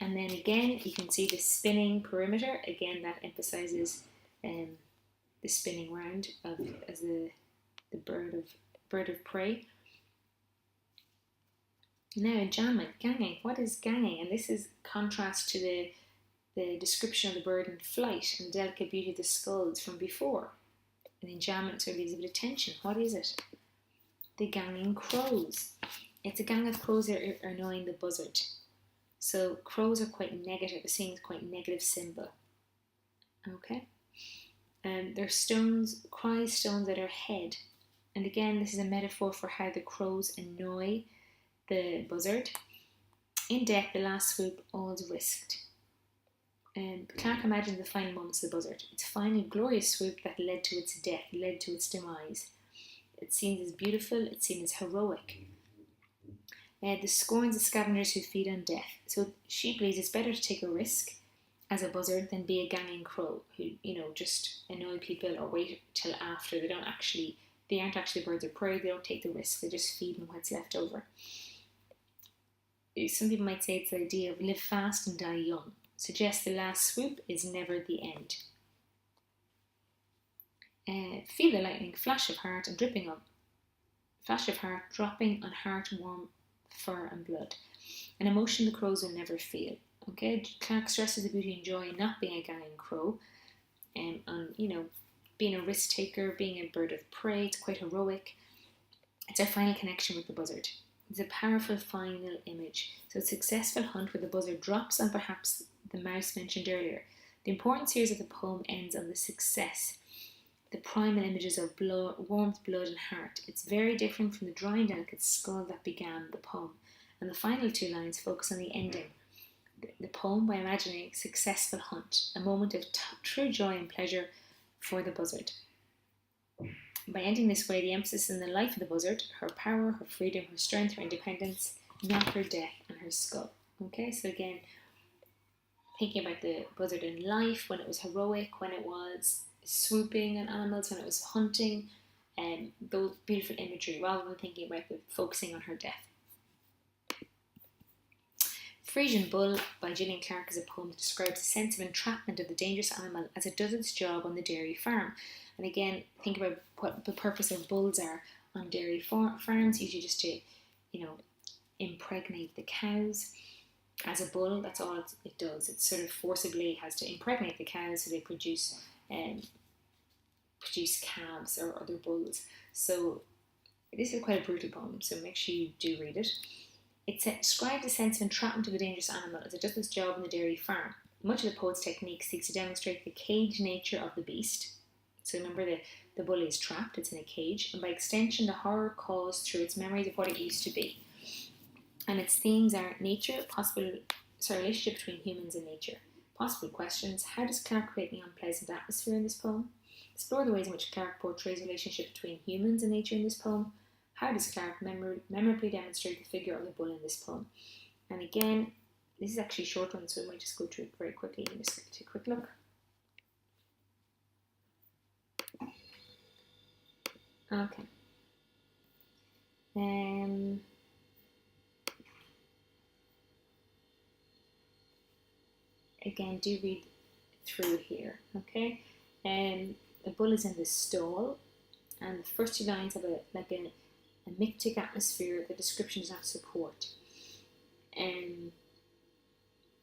And then again, you can see the spinning perimeter. Again, that emphasizes the spinning round as the bird of prey. Now, enjambment, ganging. What is ganging? And this is contrast to the description of the bird in flight and the delicate beauty of the skulls from before. And enjambment sort of leaves a bit of tension. What is it? The ganging crows. It's a gang of crows that are annoying the buzzard. So crows are quite negative. It's seen as quite a negative symbol. Okay. There's stones, cry stones at her head. And again, this is a metaphor for how the crows annoy the buzzard. In death, the last swoop, all's risked. Clarke imagines the final moments of the buzzard. Its final glorious swoop that led to its death, led to its demise. It's seen as beautiful, it's seen as heroic. The scorns of scavengers who feed on death. So she believes it's better to take a risk as a buzzard than be a ganging crow who, just annoy people or wait till after. They aren't actually birds of prey. They don't take the risk. They just feed on what's left over. Some people might say it's the idea of live fast and die young. Suggests the last swoop is never the end. Feel the lightning flash of heart and dropping on heart warm fur and blood. An emotion the crows will never feel. Okay, Clarke stresses the beauty and joy in not being a ganging crow, and being a risk taker, being a bird of prey. It's quite heroic. It's our final connection with the buzzard. It's a powerful final image. So it's a successful hunt where the buzzard drops on perhaps the mouse mentioned earlier. The important series of the poem ends on the success. The primal images of blood, warmth, blood and heart. It's very different from the dry and delicate skull that began the poem. And the final two lines focus on the ending. The poem by imagining a successful hunt, a moment of true joy and pleasure for the buzzard. By ending this way, the emphasis in the life of the buzzard, her power, her freedom, her strength, her independence, not her death and her skull. Okay, so again, thinking about the buzzard in life, when it was heroic, when it was swooping on animals, when it was hunting, and those beautiful imagery, rather than thinking about focusing on her death. Frisian Bull by Gillian Clarke is a poem that describes the sense of entrapment of the dangerous animal as it does its job on the dairy farm. And again, think about what the purpose of bulls are on dairy farms, usually just to, impregnate the cows. As a bull, that's all it does. It sort of forcibly has to impregnate the cows so they produce calves or other bulls. So this is quite a brutal poem, so make sure you do read it. It describes a sense of entrapment of the dangerous animal as it does its job on the dairy farm. Much of the poet's technique seeks to demonstrate the caged nature of the beast. So remember, the bull is trapped, it's in a cage, and by extension the horror caused through its memories of what it used to be. And its themes are nature, relationship between humans and nature. Possible questions: how does Clarke create the unpleasant atmosphere in this poem? Explore the ways in which Clarke portrays the relationship between humans and nature in this poem. How does Clarke memorably demonstrate the figure of the bull in this poem? And again, this is actually a short one, so we might just go through it very quickly and just take a quick look. Okay. Again, do read through here, okay? The bull is in the stall, and the first two lines have a mythic atmosphere the description does not support. You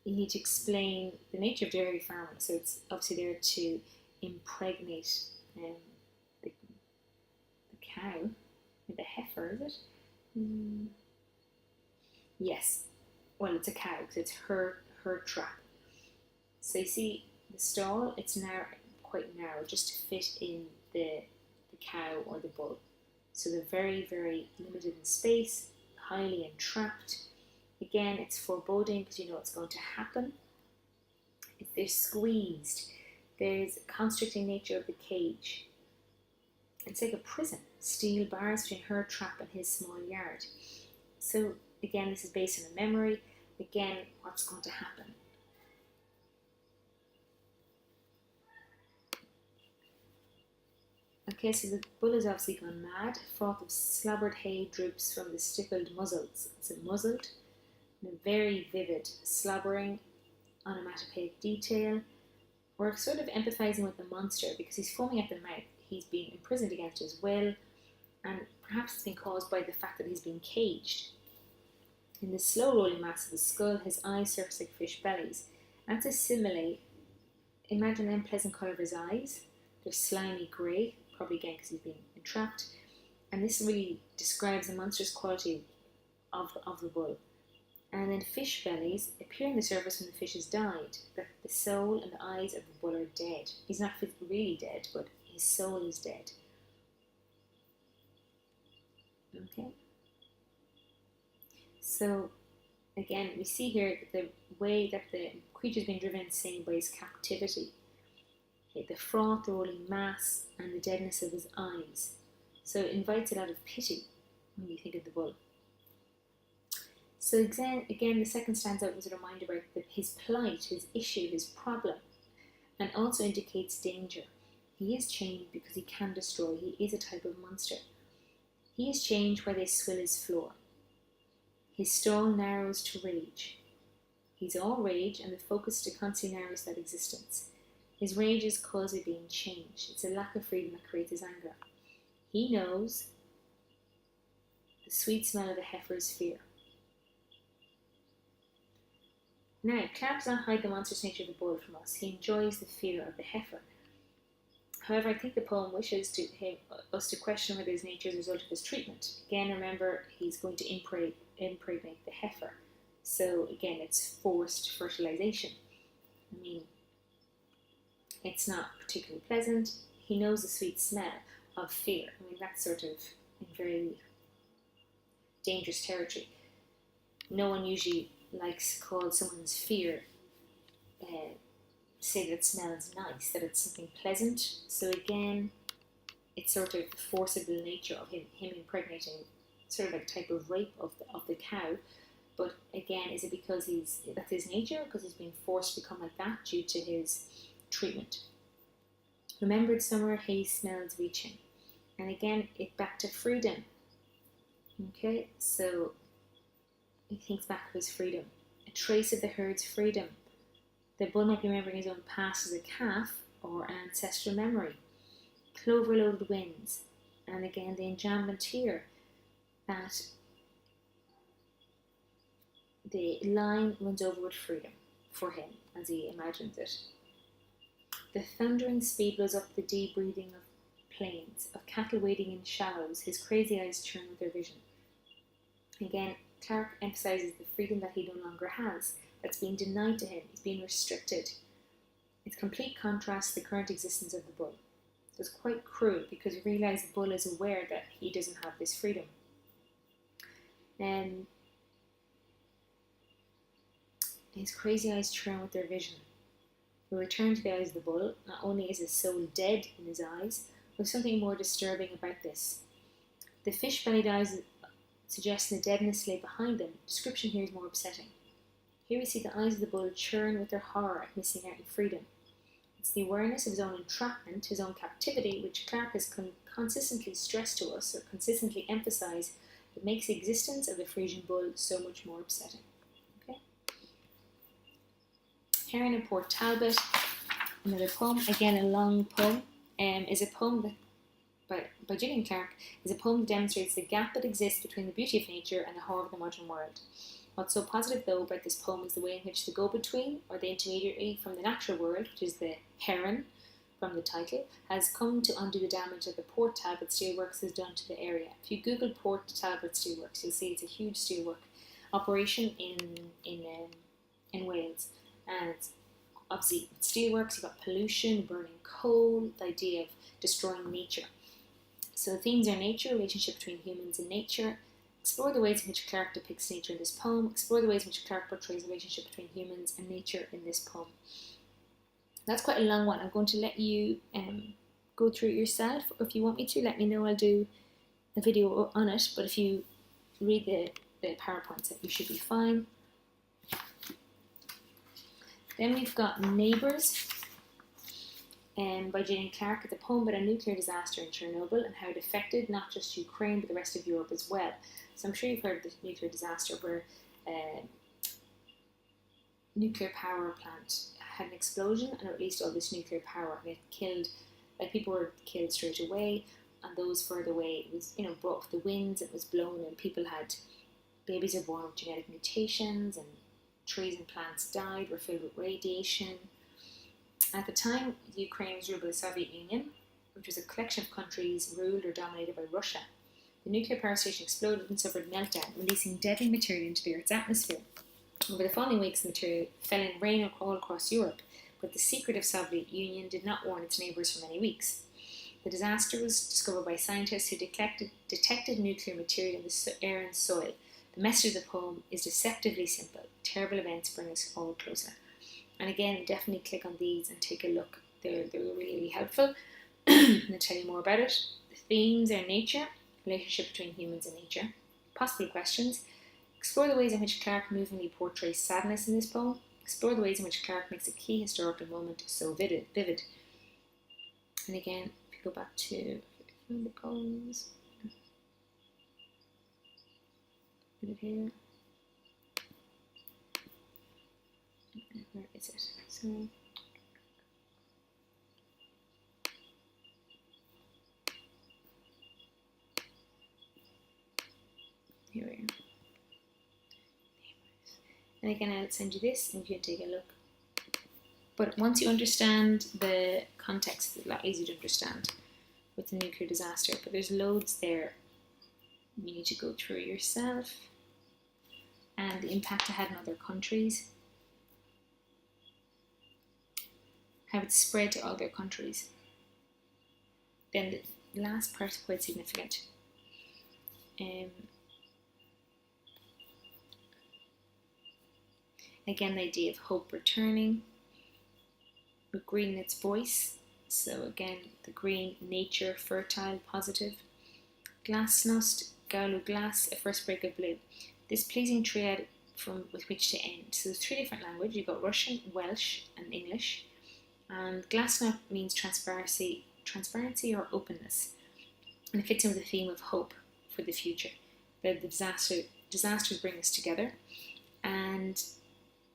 need to explain the nature of dairy farming, so it's obviously there to impregnate the cow, the heifer, is it? Yes, well, it's a cow, because it's her trap. So you see the stall, it's now quite narrow, just to fit in the cow or the bull. So they're very, very limited in space, highly entrapped. Again, it's foreboding because you know it's going to happen. They're squeezed. There's a constricting nature of the cage. It's like a prison, steel bars between her trap and his small yard. So again, this is based on a memory. Again, what's going to happen? Okay, so the bull has obviously gone mad. A froth of slobbered hay droops from the stippled muzzles. It's muzzled, and a very vivid slobbering onomatopoeic detail. We're sort of empathising with the monster because he's foaming at the mouth. He's being imprisoned against his will, and perhaps it's been caused by the fact that he's been caged. In the slow rolling mass of the skull, his eyes surface like fish bellies. That's a simile. Imagine the unpleasant colour of his eyes. They're slimy grey, probably again because he's been entrapped. And this really describes the monstrous quality of the bull. And then fish bellies appear on the surface when the fish has died, that the soul and the eyes of the bull are dead. He's not really dead, but his soul is dead. Okay. So again, we see here the way that the creature's been driven insane by his captivity. Okay, the froth, the rolling mass, and the deadness of his eyes. So it invites a lot of pity when you think of the bull. So again, the second stanza was a reminder about his plight, his issue, his problem, and also indicates danger. He is chained because he can destroy. He is a type of monster. He is chained where they swill his floor. His stall narrows to rage. He's all rage, and the focus to constantly narrows that existence. His rage is caused by being changed. It's a lack of freedom that creates his anger. He knows the sweet smell of the heifer's fear. Now, Clarke does not hide the monstrous nature of the bull from us. He enjoys the fear of the heifer. However, I think the poem wishes us to question whether his nature is a result of his treatment. Again, remember, he's going to impregnate the heifer. So again, it's forced fertilization. I mean, it's not particularly pleasant. He knows the sweet smell of fear. I mean, that's sort of in very dangerous territory. No one usually likes to call someone's fear, say that it smells nice, that it's something pleasant. So again, it's sort of the forcible nature of him impregnating, sort of like a type of rape of the cow. But again, is it because that's his nature, because he's being forced to become like that due to his treatment? Remembered summer hay smells reaching. And again, it back to freedom. Okay, so he thinks back of his freedom. A trace of the herd's freedom. The bull might be remembering his own past as a calf or an ancestral memory. Clover-loaded winds. And again, the enjambment here that the line runs over with freedom for him as he imagines it. The thundering speed blows up the deep breathing of plains, of cattle wading in shallows. His crazy eyes churn with their vision. Again, Clarke emphasises the freedom that he no longer has, that's being denied to him, he's being restricted. It's complete contrast to the current existence of the bull. So it's quite cruel because you realise the bull is aware that he doesn't have this freedom. His crazy eyes churn with their vision. We return to the eyes of the bull. Not only is his soul dead in his eyes, there's something more disturbing about this. The fish-bellied eyes suggesting the deadness lay behind them. The description here is more upsetting. Here we see the eyes of the bull churn with their horror at missing out on freedom. It's the awareness of his own entrapment, his own captivity, which Clarke has consistently stressed to us, or consistently emphasised, that makes the existence of the Frisian bull so much more upsetting. Okay? Heron and Port Talbot, another poem, again a long poem, is a poem that by Gillian Clarke, is a poem that demonstrates the gap that exists between the beauty of nature and the horror of the modern world. What's so positive, though, about this poem is the way in which the go-between, or the intermediary from the natural world, which is the heron from the title, has come to undo the damage that the Port Talbot Steelworks has done to the area. If you Google Port Talbot Steelworks, you'll see it's a huge steelwork operation in Wales. And it's obviously steelworks, you've got pollution, burning coal, the idea of destroying nature. So the themes are nature, relationship between humans and nature. Explore the ways in which Clarke depicts nature in this poem. Explore the ways in which Clarke portrays the relationship between humans and nature in this poem. That's quite a long one. I'm going to let you go through it yourself. Or if you want me to, let me know. I'll do a video on it. But if you read the PowerPoints, you should be fine. Then we've got Neighbours. By Gillian Clarke. It's a poem about a nuclear disaster in Chernobyl and how it affected not just Ukraine but the rest of Europe as well. So I'm sure you've heard of the nuclear disaster where a nuclear power plant had an explosion and it released all this nuclear power, and it killed, like, people were killed straight away, and those further away, it was, brought up the winds, it was blown, and babies are born with genetic mutations, and trees and plants died, were filled with radiation. At the time, Ukraine was ruled by the Soviet Union, which was a collection of countries ruled or dominated by Russia. The nuclear power station exploded and suffered meltdown, releasing deadly material into the Earth's atmosphere. Over the following weeks, the material fell in rain all across Europe, but the secretive Soviet Union did not warn its neighbours for many weeks. The disaster was discovered by scientists who detected nuclear material in the air and soil. The message of the poem is deceptively simple. Terrible events bring us all closer. And again, definitely click on these and take a look. They're really helpful. I'm going to tell you more about it. The themes are nature, relationship between humans and nature, possible questions. Explore the ways in which Clarke movingly portrays sadness in this poem. Explore the ways in which Clarke makes a key historical moment so vivid. And again, if you go back to the poems, put it here. Where is it? So, here we are. And again, I'll send you this and you can take a look. But once you understand the context, it's a lot easier to understand with the nuclear disaster. But there's loads there you need to go through yourself, and the impact it had in other countries, how it spread to other countries. Then the last part is quite significant. Again, the idea of hope returning, with green in its voice. So again, the green, nature, fertile, positive. Glasnost, galu glas, a first break of blue. This pleasing triad with which to end. So there's 3 different languages. You've got Russian, Welsh, and English. And glasnost means transparency or openness. And it fits in with the theme of hope for the future. The disasters bring us together. And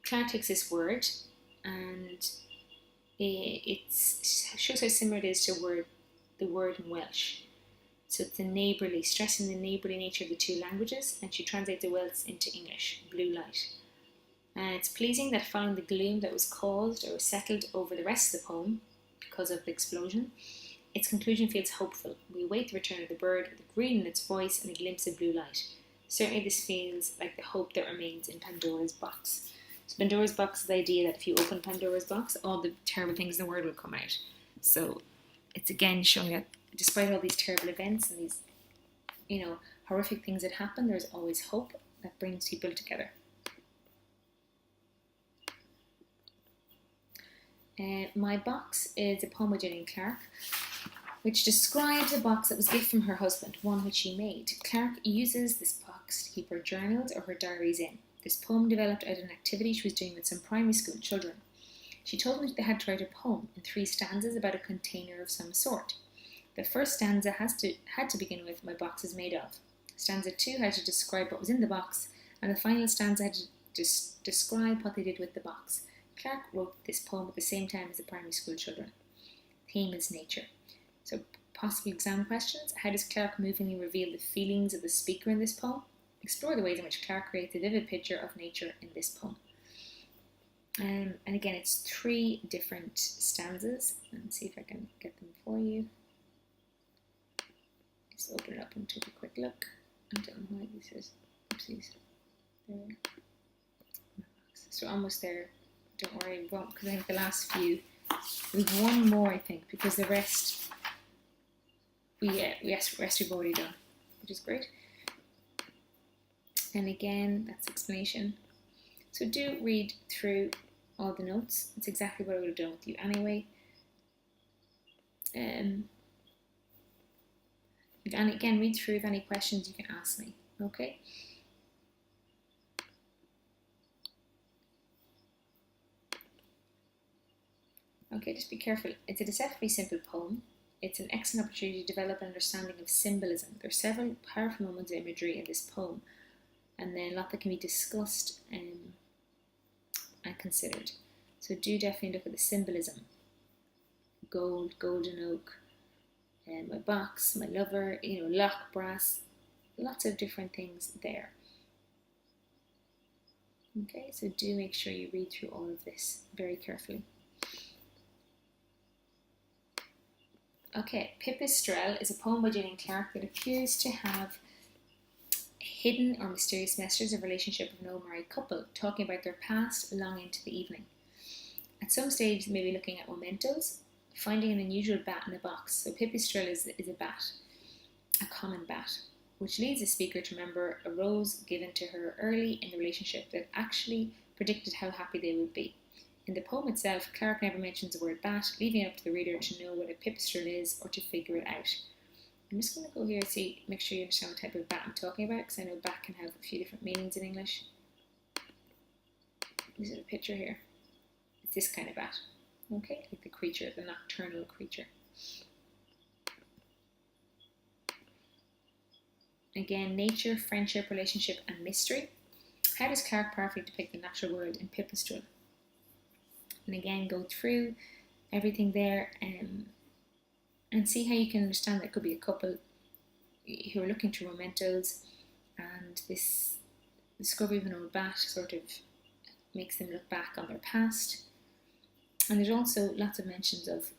Clarke takes this word and it shows how similar it is to the word in Welsh. So it's stressing the neighbourly nature of the 2 languages, and she translates the Welsh into English, blue light. And it's pleasing that following the gloom that was caused or was settled over the rest of the poem because of the explosion, its conclusion feels hopeful. We await the return of the bird with the green in its voice and a glimpse of blue light. Certainly this feels like the hope that remains in Pandora's box. So Pandora's box is the idea that if you open Pandora's box, all the terrible things in the world will come out. So it's again showing that despite all these terrible events and these, horrific things that happen, there's always hope that brings people together. My Box is a poem by Clarke, which describes a box that was a gift from her husband, one which she made. Clarke uses this box to keep her journals or her diaries in. This poem developed out of an activity she was doing with some primary school children. She told them they had to write a poem in 3 stanzas about a container of some sort. The first stanza had to begin with, "My box is made of." Stanza 2 had to describe what was in the box, and the final stanza had to describe what they did with the box. Clarke wrote this poem at the same time as the primary school children. Theme is nature. So possible exam questions: how does Clarke movingly reveal the feelings of the speaker in this poem? Explore the ways in which Clarke creates a vivid picture of nature in this poem. And again, it's 3 different stanzas. Let's see if I can get them for you. Just open it up and take a quick look. I don't know why this is. Oopsies. There. So almost there. Don't worry, we won't, because I think the last few. We've one more, I think, because the rest we've already done, which is great. And again, that's explanation. So do read through all the notes. It's exactly what I would have done with you anyway. And again, read through. If any questions, you can ask me. Okay. Okay, just be careful. It's a deceptively simple poem. It's an excellent opportunity to develop an understanding of symbolism. There are several powerful moments of imagery in this poem, and then a lot that can be discussed and considered. So do definitely look at the symbolism. Gold, golden oak, my box, my lover, lock, brass, lots of different things there. Okay, so do make sure you read through all of this very carefully. Okay, Pipistrelle is a poem by Clarke that appears to have hidden or mysterious messages of relationship of an old married couple, talking about their past long into the evening. At some stage, they may be looking at mementos, finding an unusual bat in a box. So Pipistrelle is a bat, a common bat, which leads the speaker to remember a rose given to her early in the relationship that actually predicted how happy they would be. In the poem itself, Clarke never mentions the word bat, leaving it up to the reader to know what a pipistrelle is or to figure it out. I'm just going to go here and make sure you understand what type of bat I'm talking about, because I know bat can have a few different meanings in English. This is a picture here. It's this kind of bat. Okay, like the creature, the nocturnal creature. Again, nature, friendship, relationship, and mystery. How does Clarke powerfully depict the natural world in Pipistrelle? And again, go through everything there and see how you can understand that it could be a couple who are looking to mementos, and this discovery of an old bat sort of makes them look back on their past. And there's also lots of mentions of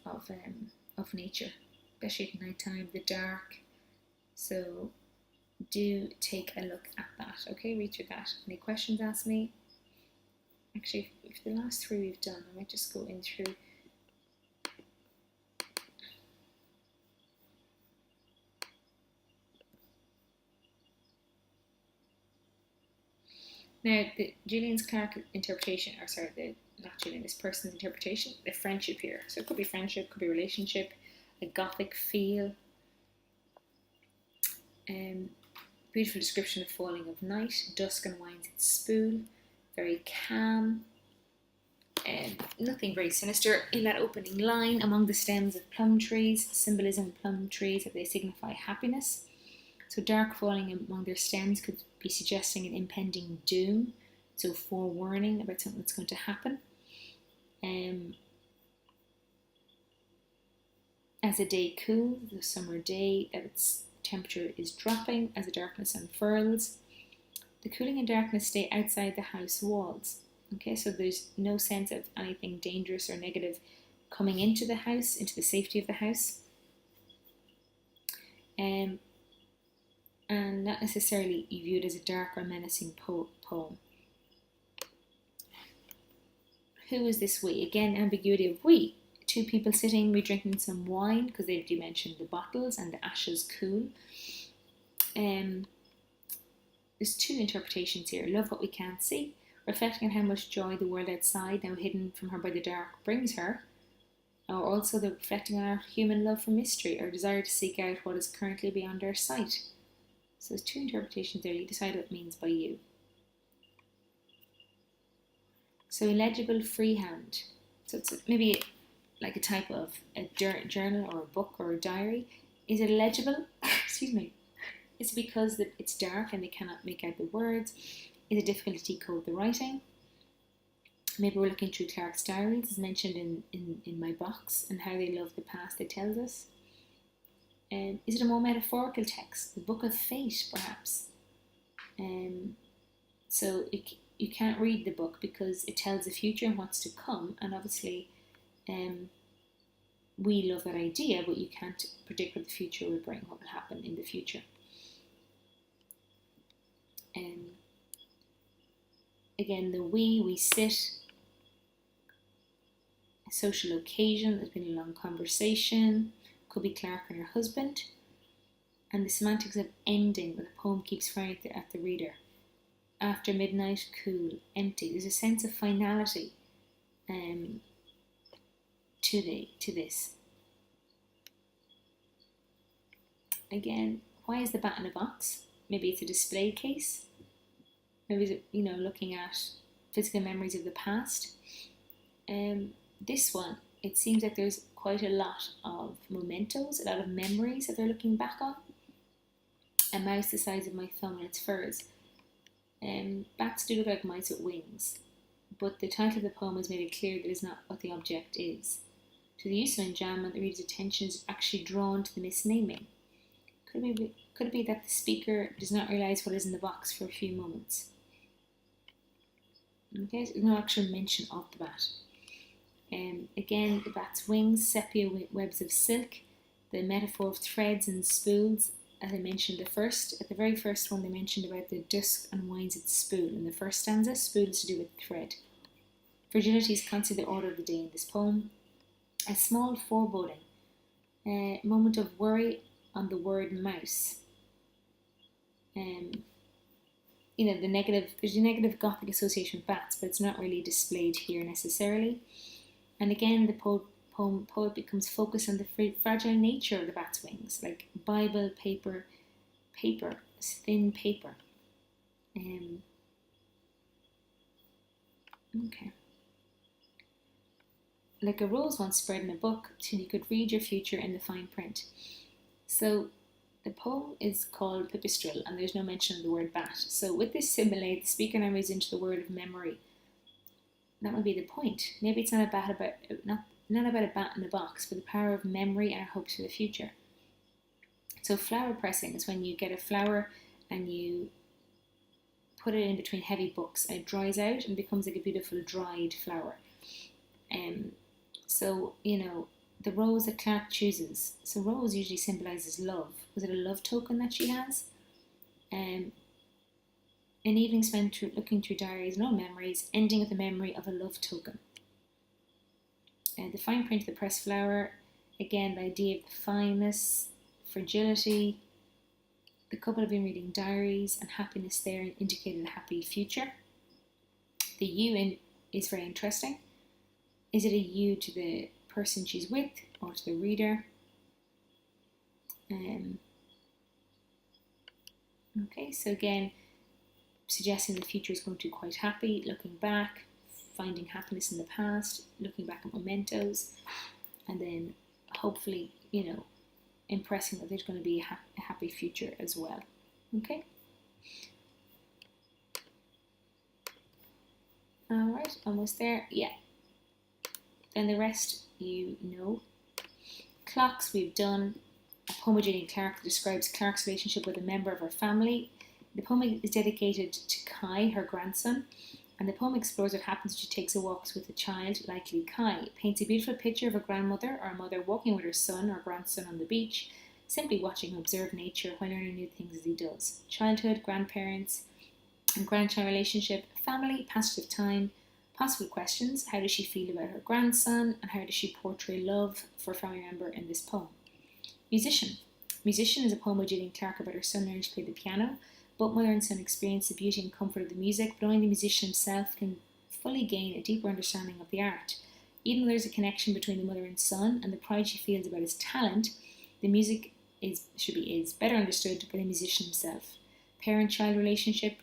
nature, especially at night time, the dark. So do take a look at that. Okay, read through that. Any questions, ask me. Actually, if the last three we've done, I might just go in through. Now, Julian's Clarke interpretation, or sorry, not Julian, this person's interpretation, the friendship here. So it could be friendship, could be relationship, a gothic feel. Beautiful description of falling of night, dusk and winds its spool, very calm. Nothing very sinister in that opening line. Among the stems of plum trees, symbolism of plum trees that they signify happiness. So dark falling among their stems could be suggesting an impending doom, so forewarning about something that's going to happen. As the day cools, the summer day, that its temperature is dropping as the darkness unfurls. The cooling and darkness stay outside the house walls. Okay, so there's no sense of anything dangerous or negative coming into the house, into the safety of the house. And not necessarily viewed as a dark or menacing poem. Who is this we? Again, ambiguity of we. Two people sitting, we drinking some wine, because they do mention the bottles and the ashes cool. There's two interpretations here. Love what we can't see, reflecting on how much joy the world outside, now hidden from her by the dark, brings her. Or also the reflecting on our human love for mystery, or desire to seek out what is currently beyond our sight. So there's two interpretations there. You decide what it means by you. So illegible freehand. So it's maybe like a type of a journal or a book or a diary. Is it illegible? Excuse me. Is it because that it's dark and they cannot make out the words? Is it difficult to decode the writing? Maybe we're looking through Clarke's diaries, as mentioned in my box, and how they love the past it tells us. Is it a more metaphorical text? The Book of Fate, perhaps? So you can't read the book because it tells the future and what's to come, and obviously we love that idea, but you can't predict what the future will bring, what will happen in the future. Again, the we sit, a social occasion, there's been a long conversation, could be Clarke and her husband, and the semantics of ending, where the poem keeps firing at the reader. After midnight, cool, empty. There's a sense of finality to this. Again, why is the bat in a box? Maybe it's a display case. Maybe it's, looking at physical memories of the past. This one, it seems like there's quite a lot of mementos, a lot of memories that they're looking back on. A mouse the size of my thumb and its furs. Bats do look like mice with wings, but the title of the poem has made it clear that is not what the object is. So the use of enjambment, the reader's attention is actually drawn to the misnaming. Could it be that the speaker does not realise what is in the box for a few moments? Okay, so there's no actual mention of the bat. Again, the bat's wings, sepia webs of silk, the metaphor of threads and spools, as I mentioned at the very first one they mentioned about the dusk unwinds its spool. In the first stanza, spool is to do with thread. Fragility is constantly the order of the day in this poem. A small foreboding, a moment of worry on the word mouse. There's a negative Gothic association with bats, but it's not really displayed here necessarily. And again, the poet becomes focused on the fragile nature of the bat's wings, like Bible paper, thin paper. Okay. Like a rose once spread in a book, till you could read your future in the fine print. So the poem is called Pipistrel, and there's no mention of the word bat. So with this simile, the speaker now moves into the word of memory. That would be the point. Maybe it's not about a bat in a box, but the power of memory and our hopes for the future. So flower pressing is when you get a flower and you put it in between heavy books and it dries out and becomes like a beautiful dried flower. So, the rose that Clarke chooses. So rose usually symbolises love. Was it a love token that she has? An evening spent looking through diaries and old memories, ending with the memory of a love token. The fine print of the pressed flower, again, the idea of the fineness, fragility. The couple have been reading diaries, and happiness there indicated a happy future. The you is very interesting. Is it a you to the person she's with or to the reader? Okay, so again, suggesting the future is going to be quite happy, looking back, finding happiness in the past, looking back at mementos, and then hopefully, impressing that there's going to be a happy future as well. Okay? Alright, almost there. Yeah. Then the rest Clocks we've done. A poem by Julian Clarke that describes Clarke's relationship with a member of her family. The poem is dedicated to Kai, her grandson, and the poem explores what happens when she takes a walk with a child, likely Kai. It paints a beautiful picture of a grandmother or a mother walking with her son or grandson on the beach, simply watching him observe nature while learning new things as he does. Childhood, grandparents, and grandchild relationship, family, passage of time, possible questions. How does she feel about her grandson, and how does she portray love for a family member in this poem? Musician. Musician is a poem by Julian Clarke about her son learning to play the piano. Both mother and son experience the beauty and comfort of the music, but only the musician himself can fully gain a deeper understanding of the art. Even though there's a connection between the mother and son and the pride she feels about his talent, the music is better understood by the musician himself. Parent-child relationship,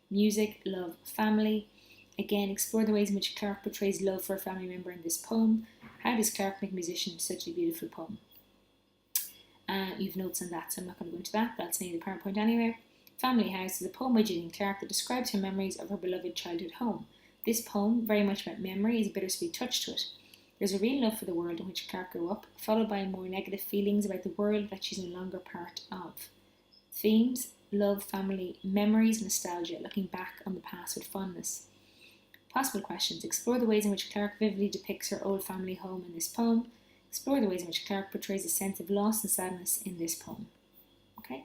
music, love, family. Again, explore the ways in which Clarke portrays love for a family member in this poem. How does Clarke make musician such a beautiful poem? You've notes on that, so I'm not going to go into that. That's near the PowerPoint anyway. Family House is a poem by Julian Clarke that describes her memories of her beloved childhood home. This poem, very much about memory, has a bittersweet touch to it. There's a real love for the world in which Clarke grew up, followed by more negative feelings about the world that she's no longer part of. Themes: love, family, memories, nostalgia, looking back on the past with fondness. Possible questions: explore the ways in which Clarke vividly depicts her old family home in this poem. Explore the ways in which Clarke portrays a sense of loss and sadness in this poem. Okay,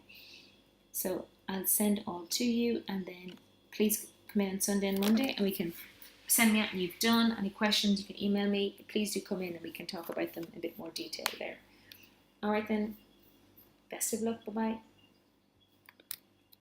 so I'll send all to you, and then please come in on Sunday and Monday, and we can send me out and you've done. Any questions, you can email me. Please do come in and we can talk about them in a bit more detail there. Alright then, best of luck, bye bye.